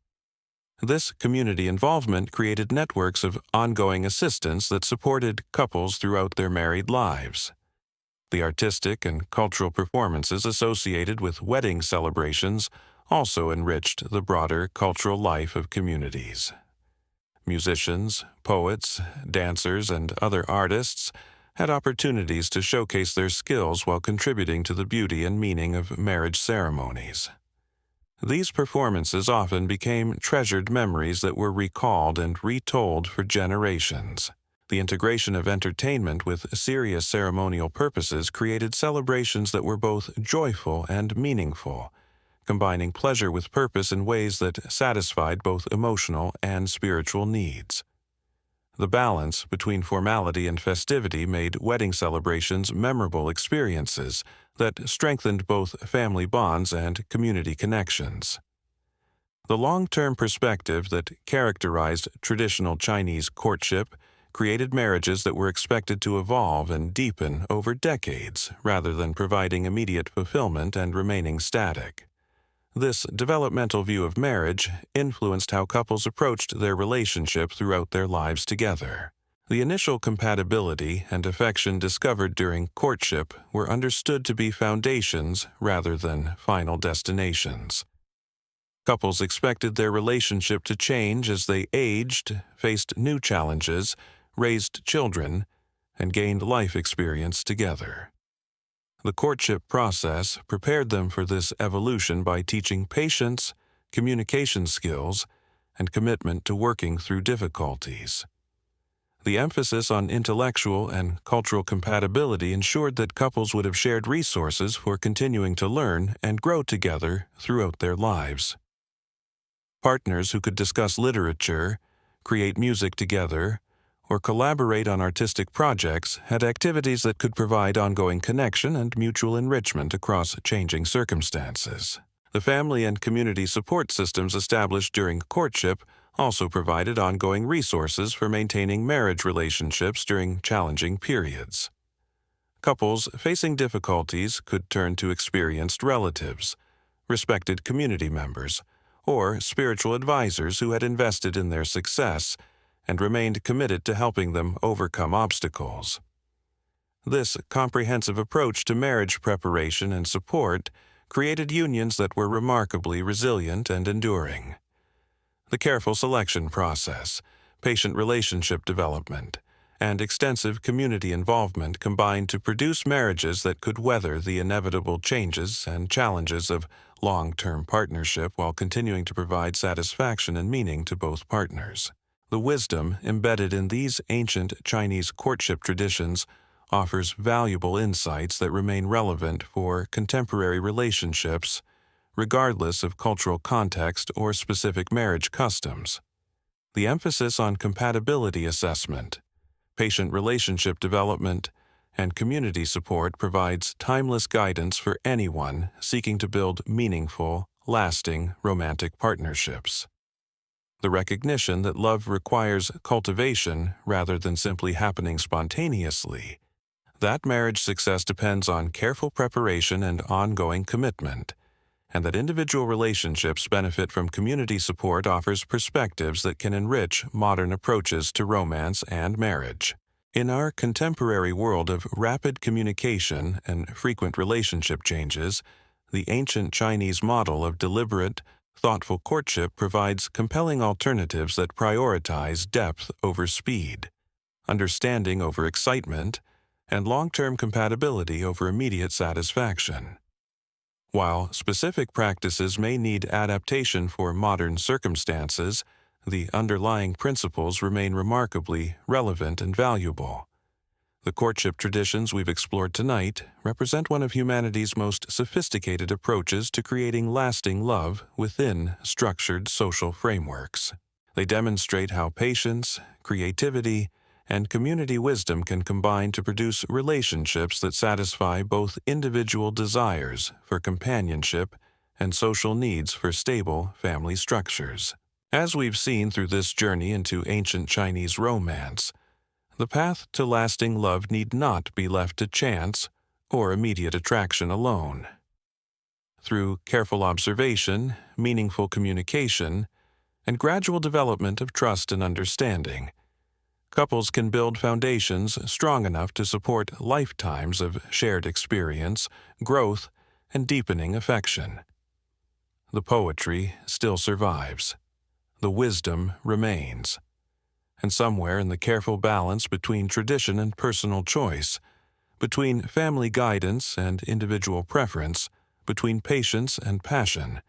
This community involvement created networks of ongoing assistance that supported couples throughout their married lives. The artistic and cultural performances associated with wedding celebrations also enriched the broader cultural life of communities. Musicians, poets, dancers, and other artists had opportunities to showcase their skills while contributing to the beauty and meaning of marriage ceremonies. These performances often became treasured memories that were recalled and retold for generations. The integration of entertainment with serious ceremonial purposes created celebrations that were both joyful and meaningful, combining pleasure with purpose in ways that satisfied both emotional and spiritual needs. The balance between formality and festivity made wedding celebrations memorable experiences that strengthened both family bonds and community connections. The long-term perspective that characterized traditional Chinese courtship created marriages that were expected to evolve and deepen over decades rather than providing immediate fulfillment and remaining static. This developmental view of marriage influenced how couples approached their relationship throughout their lives together. The initial compatibility and affection discovered during courtship were understood to be foundations rather than final destinations. Couples expected their relationship to change as they aged, faced new challenges, raised children, and gained life experience together. The courtship process prepared them for this evolution by teaching patience, communication skills, and commitment to working through difficulties. The emphasis on intellectual and cultural compatibility ensured that couples would have shared resources for continuing to learn and grow together throughout their lives. Partners who could discuss literature, create music together, or collaborate on artistic projects had activities that could provide ongoing connection and mutual enrichment across changing circumstances. The family and community support systems established during courtship also provided ongoing resources for maintaining marriage relationships during challenging periods. Couples facing difficulties could turn to experienced relatives, respected community members, or spiritual advisors who had invested in their success and remained committed to helping them overcome obstacles. This comprehensive approach to marriage preparation and support created unions that were remarkably resilient and enduring. The careful selection process, patient relationship development, and extensive community involvement combined to produce marriages that could weather the inevitable changes and challenges of long-term partnership while continuing to provide satisfaction and meaning to both partners. The wisdom embedded in these ancient Chinese courtship traditions offers valuable insights that remain relevant for contemporary relationships, regardless of cultural context or specific marriage customs. The emphasis on compatibility assessment, patient relationship development, and community support provides timeless guidance for anyone seeking to build meaningful, lasting romantic partnerships. The recognition that love requires cultivation rather than simply happening spontaneously, that marriage success depends on careful preparation and ongoing commitment, and that individual relationships benefit from community support offers perspectives that can enrich modern approaches to romance and marriage. In our contemporary world of rapid communication and frequent relationship changes, the ancient Chinese model of deliberate, thoughtful courtship provides compelling alternatives that prioritize depth over speed, understanding over excitement, and long-term compatibility over immediate satisfaction. While specific practices may need adaptation for modern circumstances, the underlying principles remain remarkably relevant and valuable. The courtship traditions we've explored tonight represent one of humanity's most sophisticated approaches to creating lasting love within structured social frameworks. They demonstrate how patience, creativity, and community wisdom can combine to produce relationships that satisfy both individual desires for companionship and social needs for stable family structures. As we've seen through this journey into ancient Chinese romance, the path to lasting love need not be left to chance or immediate attraction alone. Through careful observation, meaningful communication, and gradual development of trust and understanding, couples can build foundations strong enough to support lifetimes of shared experience, growth, and deepening affection. The poetry still survives. The wisdom remains. And somewhere in the careful balance between tradition and personal choice, between family guidance and individual preference, between patience and passion,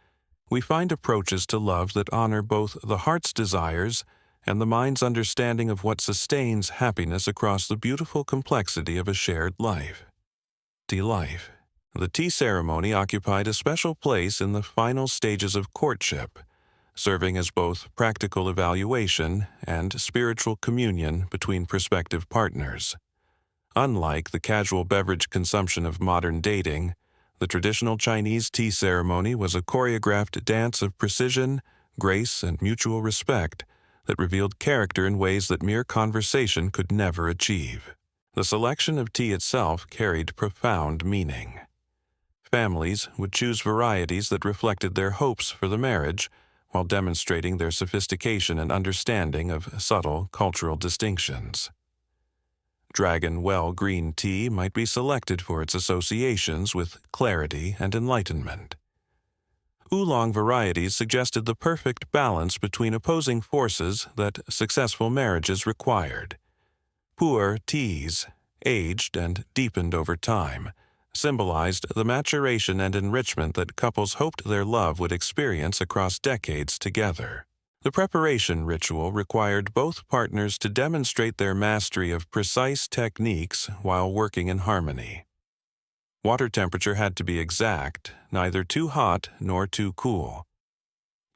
we find approaches to love that honor both the heart's desires and the mind's understanding of what sustains happiness across the beautiful complexity of a shared life. Life. The tea ceremony occupied a special place in the final stages of courtship, serving as both practical evaluation and spiritual communion between prospective partners. Unlike the casual beverage consumption of modern dating, the traditional Chinese tea ceremony was a choreographed dance of precision, grace, and mutual respect that revealed character in ways that mere conversation could never achieve. The selection of tea itself carried profound meaning. Families would choose varieties that reflected their hopes for the marriage, while demonstrating their sophistication and understanding of subtle cultural distinctions. Dragon Well green tea might be selected for its associations with clarity and enlightenment. Oolong varieties suggested the perfect balance between opposing forces that successful marriages required. Pu'er teas, aged and deepened over time, symbolized the maturation and enrichment that couples hoped their love would experience across decades together. The preparation ritual required both partners to demonstrate their mastery of precise techniques while working in harmony. Water temperature had to be exact, neither too hot nor too cool.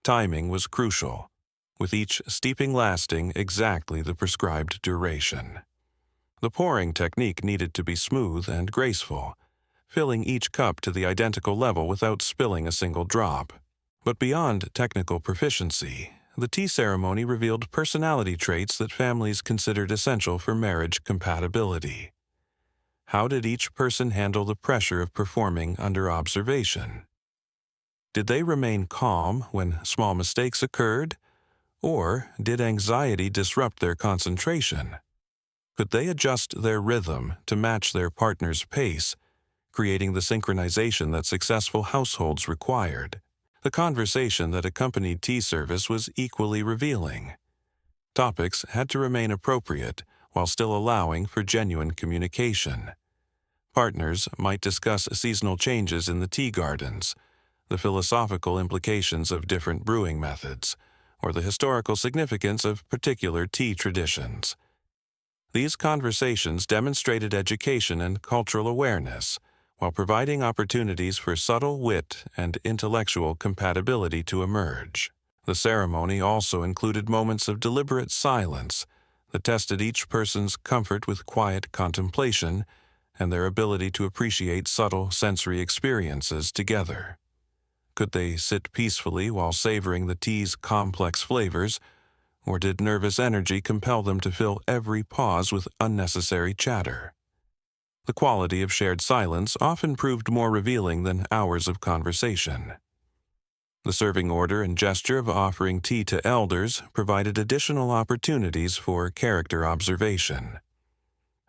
Timing was crucial, with each steeping lasting exactly the prescribed duration. The pouring technique needed to be smooth and graceful, filling each cup to the identical level without spilling a single drop. But beyond technical proficiency, the tea ceremony revealed personality traits that families considered essential for marriage compatibility. How did each person handle the pressure of performing under observation? Did they remain calm when small mistakes occurred, or did anxiety disrupt their concentration? Could they adjust their rhythm to match their partner's pace, creating the synchronization that successful households required? The conversation that accompanied tea service was equally revealing. Topics had to remain appropriate while still allowing for genuine communication. Partners might discuss seasonal changes in the tea gardens, the philosophical implications of different brewing methods, or the historical significance of particular tea traditions. These conversations demonstrated education and cultural awareness, while providing opportunities for subtle wit and intellectual compatibility to emerge. The ceremony also included moments of deliberate silence that tested each person's comfort with quiet contemplation and their ability to appreciate subtle sensory experiences together. Could they sit peacefully while savoring the tea's complex flavors, or did nervous energy compel them to fill every pause with unnecessary chatter? The quality of shared silence often proved more revealing than hours of conversation. The serving order and gesture of offering tea to elders provided additional opportunities for character observation.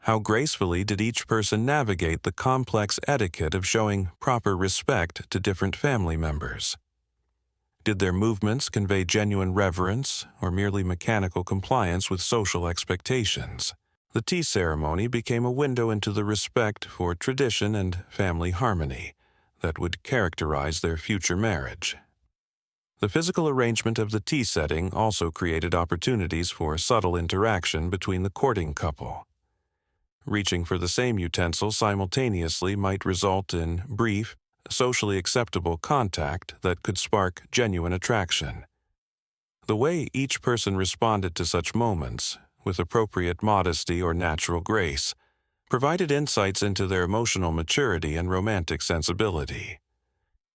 How gracefully did each person navigate the complex etiquette of showing proper respect to different family members? Did their movements convey genuine reverence or merely mechanical compliance with social expectations? The tea ceremony became a window into the respect for tradition and family harmony that would characterize their future marriage. The physical arrangement of the tea setting also created opportunities for subtle interaction between the courting couple. Reaching for the same utensil simultaneously might result in brief, socially acceptable contact that could spark genuine attraction. The way each person responded to such moments, with appropriate modesty or natural grace, provided insights into their emotional maturity and romantic sensibility.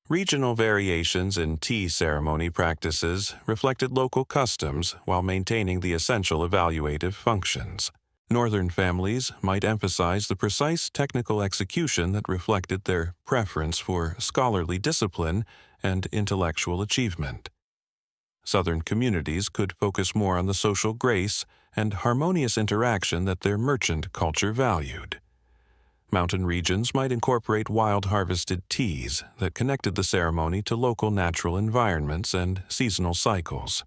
Regional variations in tea ceremony practices reflected local customs while maintaining the essential evaluative functions. Northern families might emphasize the precise technical execution that reflected their preference for scholarly discipline and intellectual achievement. Southern communities could focus more on the social grace and harmonious interaction that their merchant culture valued. Mountain regions might incorporate wild-harvested teas that connected the ceremony to local natural environments and seasonal cycles.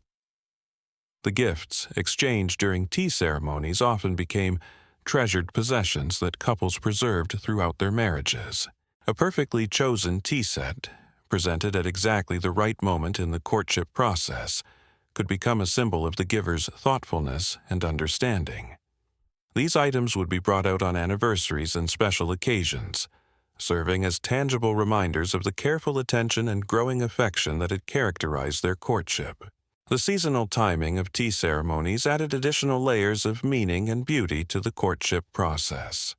The gifts exchanged during tea ceremonies often became treasured possessions that couples preserved throughout their marriages. A perfectly chosen tea set, presented at exactly the right moment in the courtship process, could become a symbol of the giver's thoughtfulness and understanding. These items would be brought out on anniversaries and special occasions, serving as tangible reminders of the careful attention and growing affection that had characterized their courtship. The seasonal timing of tea ceremonies added additional layers of meaning and beauty to the courtship process.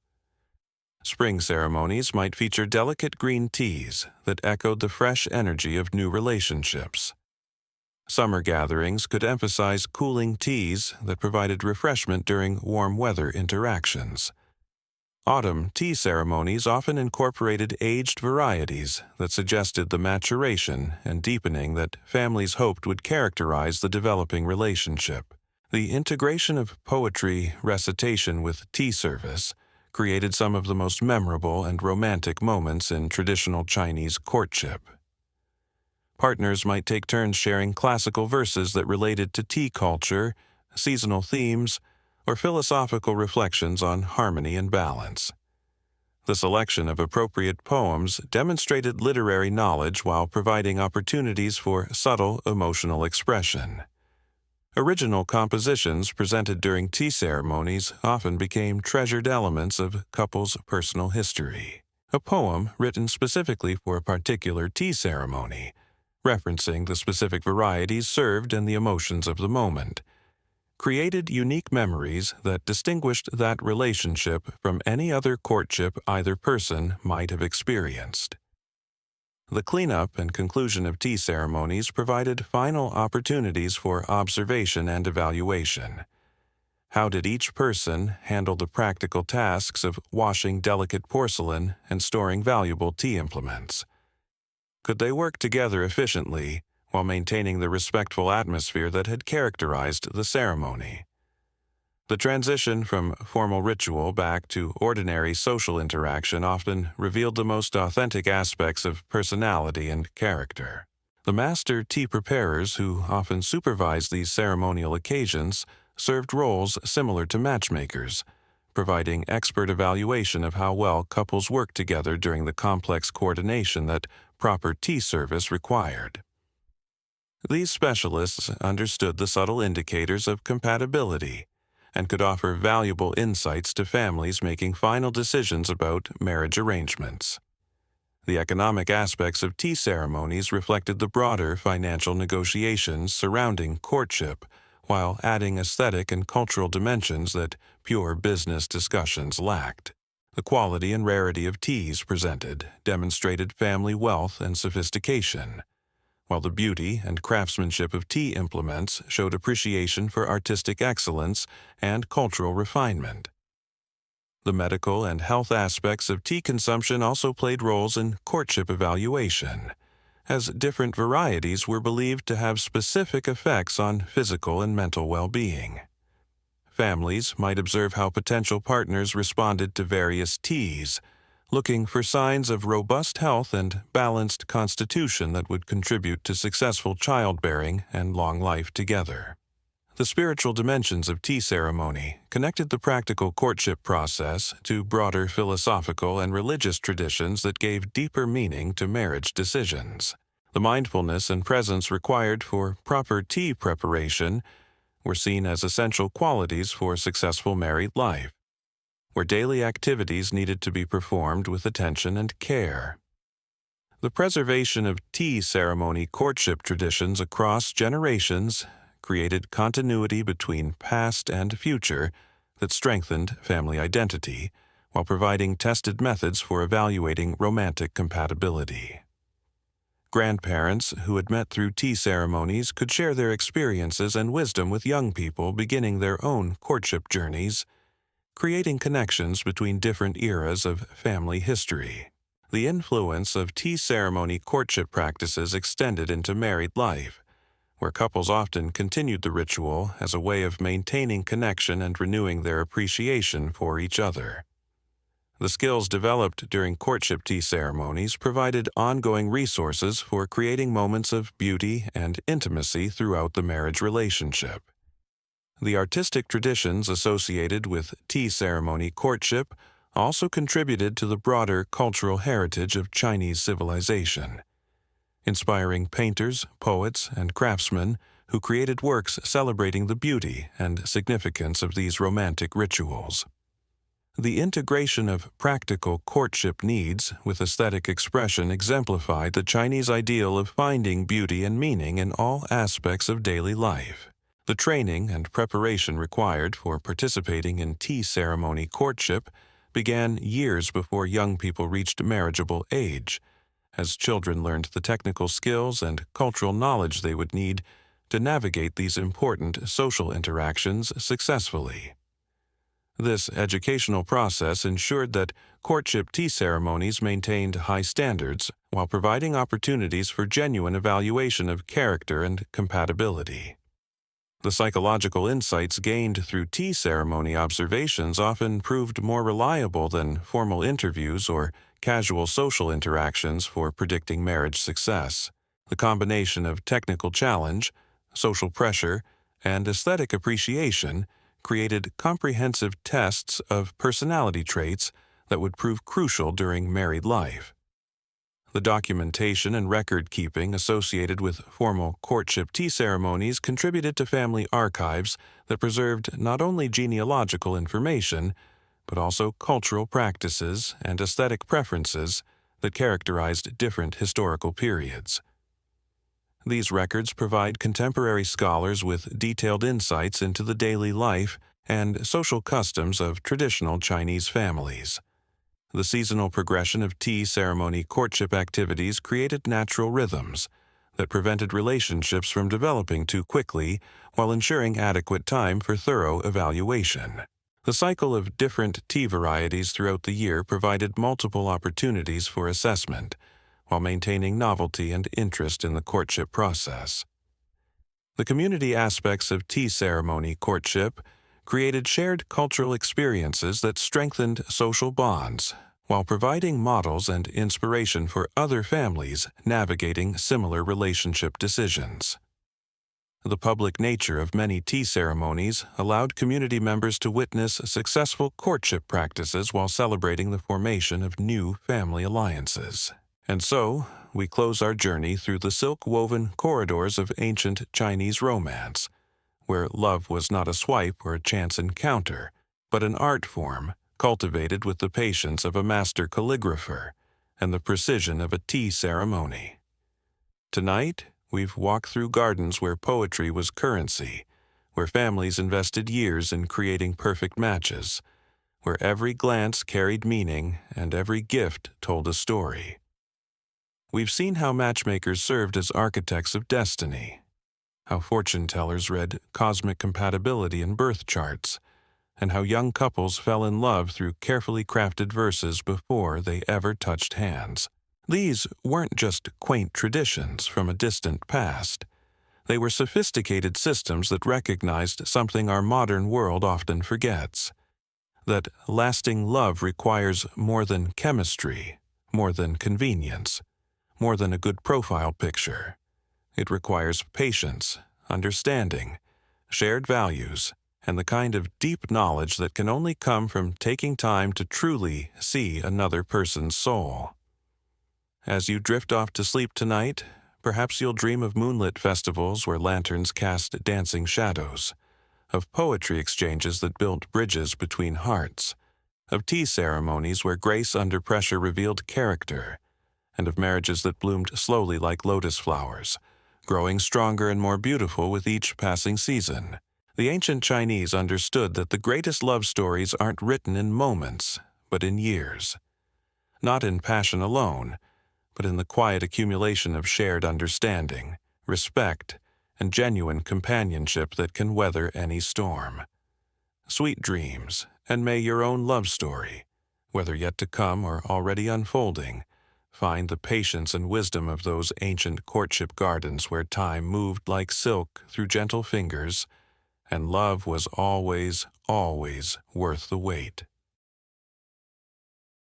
Spring ceremonies might feature delicate green teas that echoed the fresh energy of new relationships. Summer gatherings could emphasize cooling teas that provided refreshment during warm weather interactions. Autumn tea ceremonies often incorporated aged varieties that suggested the maturation and deepening that families hoped would characterize the developing relationship. The integration of poetry recitation with tea service created some of the most memorable and romantic moments in traditional Chinese courtship. Partners might take turns sharing classical verses that related to tea culture, seasonal themes, or philosophical reflections on harmony and balance. The selection of appropriate poems demonstrated literary knowledge while providing opportunities for subtle emotional expression. Original compositions presented during tea ceremonies often became treasured elements of couples' personal history. A poem written specifically for a particular tea ceremony, referencing the specific varieties served and the emotions of the moment, created unique memories that distinguished that relationship from any other courtship either person might have experienced. The cleanup and conclusion of tea ceremonies provided final opportunities for observation and evaluation. How did each person handle the practical tasks of washing delicate porcelain and storing valuable tea implements? Could they work together efficiently while maintaining the respectful atmosphere that had characterized the ceremony? The transition from formal ritual back to ordinary social interaction often revealed the most authentic aspects of personality and character. The master tea preparers, who often supervised these ceremonial occasions, served roles similar to matchmakers, providing expert evaluation of how well couples work together during the complex coordination that proper tea service required. These specialists understood the subtle indicators of compatibility and could offer valuable insights to families making final decisions about marriage arrangements. The economic aspects of tea ceremonies reflected the broader financial negotiations surrounding courtship, while adding aesthetic and cultural dimensions that pure business discussions lacked. The quality and rarity of teas presented demonstrated family wealth and sophistication, while the beauty and craftsmanship of tea implements showed appreciation for artistic excellence and cultural refinement. The medical and health aspects of tea consumption also played roles in courtship evaluation, as different varieties were believed to have specific effects on physical and mental well-being. Families might observe how potential partners responded to various teas, looking for signs of robust health and balanced constitution that would contribute to successful childbearing and long life together. The spiritual dimensions of tea ceremony connected the practical courtship process to broader philosophical and religious traditions that gave deeper meaning to marriage decisions. The mindfulness and presence required for proper tea preparation were seen as essential qualities for successful married life, where daily activities needed to be performed with attention and care. The preservation of tea ceremony courtship traditions across generations created continuity between past and future that strengthened family identity while providing tested methods for evaluating romantic compatibility. Grandparents who had met through tea ceremonies could share their experiences and wisdom with young people beginning their own courtship journeys, creating connections between different eras of family history. The influence of tea ceremony courtship practices extended into married life, where couples often continued the ritual as a way of maintaining connection and renewing their appreciation for each other. The skills developed during courtship tea ceremonies provided ongoing resources for creating moments of beauty and intimacy throughout the marriage relationship. The artistic traditions associated with tea ceremony courtship also contributed to the broader cultural heritage of Chinese civilization, inspiring painters, poets, and craftsmen who created works celebrating the beauty and significance of these romantic rituals. The integration of practical courtship needs with aesthetic expression exemplified the Chinese ideal of finding beauty and meaning in all aspects of daily life. The training and preparation required for participating in tea ceremony courtship began years before young people reached marriageable age, as children learned the technical skills and cultural knowledge they would need to navigate these important social interactions successfully. This educational process ensured that courtship tea ceremonies maintained high standards while providing opportunities for genuine evaluation of character and compatibility. The psychological insights gained through tea ceremony observations often proved more reliable than formal interviews or casual social interactions for predicting marriage success. The combination of technical challenge, social pressure, and aesthetic appreciation created comprehensive tests of personality traits that would prove crucial during married life. The documentation and record-keeping associated with formal courtship tea ceremonies contributed to family archives that preserved not only genealogical information, but also cultural practices and aesthetic preferences that characterized different historical periods. These records provide contemporary scholars with detailed insights into the daily life and social customs of traditional Chinese families. The seasonal progression of tea ceremony courtship activities created natural rhythms that prevented relationships from developing too quickly while ensuring adequate time for thorough evaluation. The cycle of different tea varieties throughout the year provided multiple opportunities for assessment, while maintaining novelty and interest in the courtship process. The community aspects of tea ceremony courtship created shared cultural experiences that strengthened social bonds, while providing models and inspiration for other families navigating similar relationship decisions. The public nature of many tea ceremonies allowed community members to witness successful courtship practices while celebrating the formation of new family alliances. And so, we close our journey through the silk-woven corridors of ancient Chinese romance, where love was not a swipe or a chance encounter, but an art form cultivated with the patience of a master calligrapher and the precision of a tea ceremony. Tonight, we've walked through gardens where poetry was currency, where families invested years in creating perfect matches, where every glance carried meaning and every gift told a story. We've seen how matchmakers served as architects of destiny, how fortune-tellers read cosmic compatibility in birth charts, and how young couples fell in love through carefully crafted verses before they ever touched hands. These weren't just quaint traditions from a distant past. They were sophisticated systems that recognized something our modern world often forgets: that lasting love requires more than chemistry, more than convenience, more than a good profile picture. It requires patience, understanding, shared values, and the kind of deep knowledge that can only come from taking time to truly see another person's soul. As you drift off to sleep tonight, perhaps you'll dream of moonlit festivals where lanterns cast dancing shadows, of poetry exchanges that built bridges between hearts, of tea ceremonies where grace under pressure revealed character, and of marriages that bloomed slowly like lotus flowers, growing stronger and more beautiful with each passing season. The ancient Chinese understood that the greatest love stories aren't written in moments, but in years. Not in passion alone, but in the quiet accumulation of shared understanding, respect, and genuine companionship that can weather any storm. Sweet dreams, and may your own love story, whether yet to come or already unfolding, find the patience and wisdom of those ancient courtship gardens where time moved like silk through gentle fingers, and love was always, always worth the wait.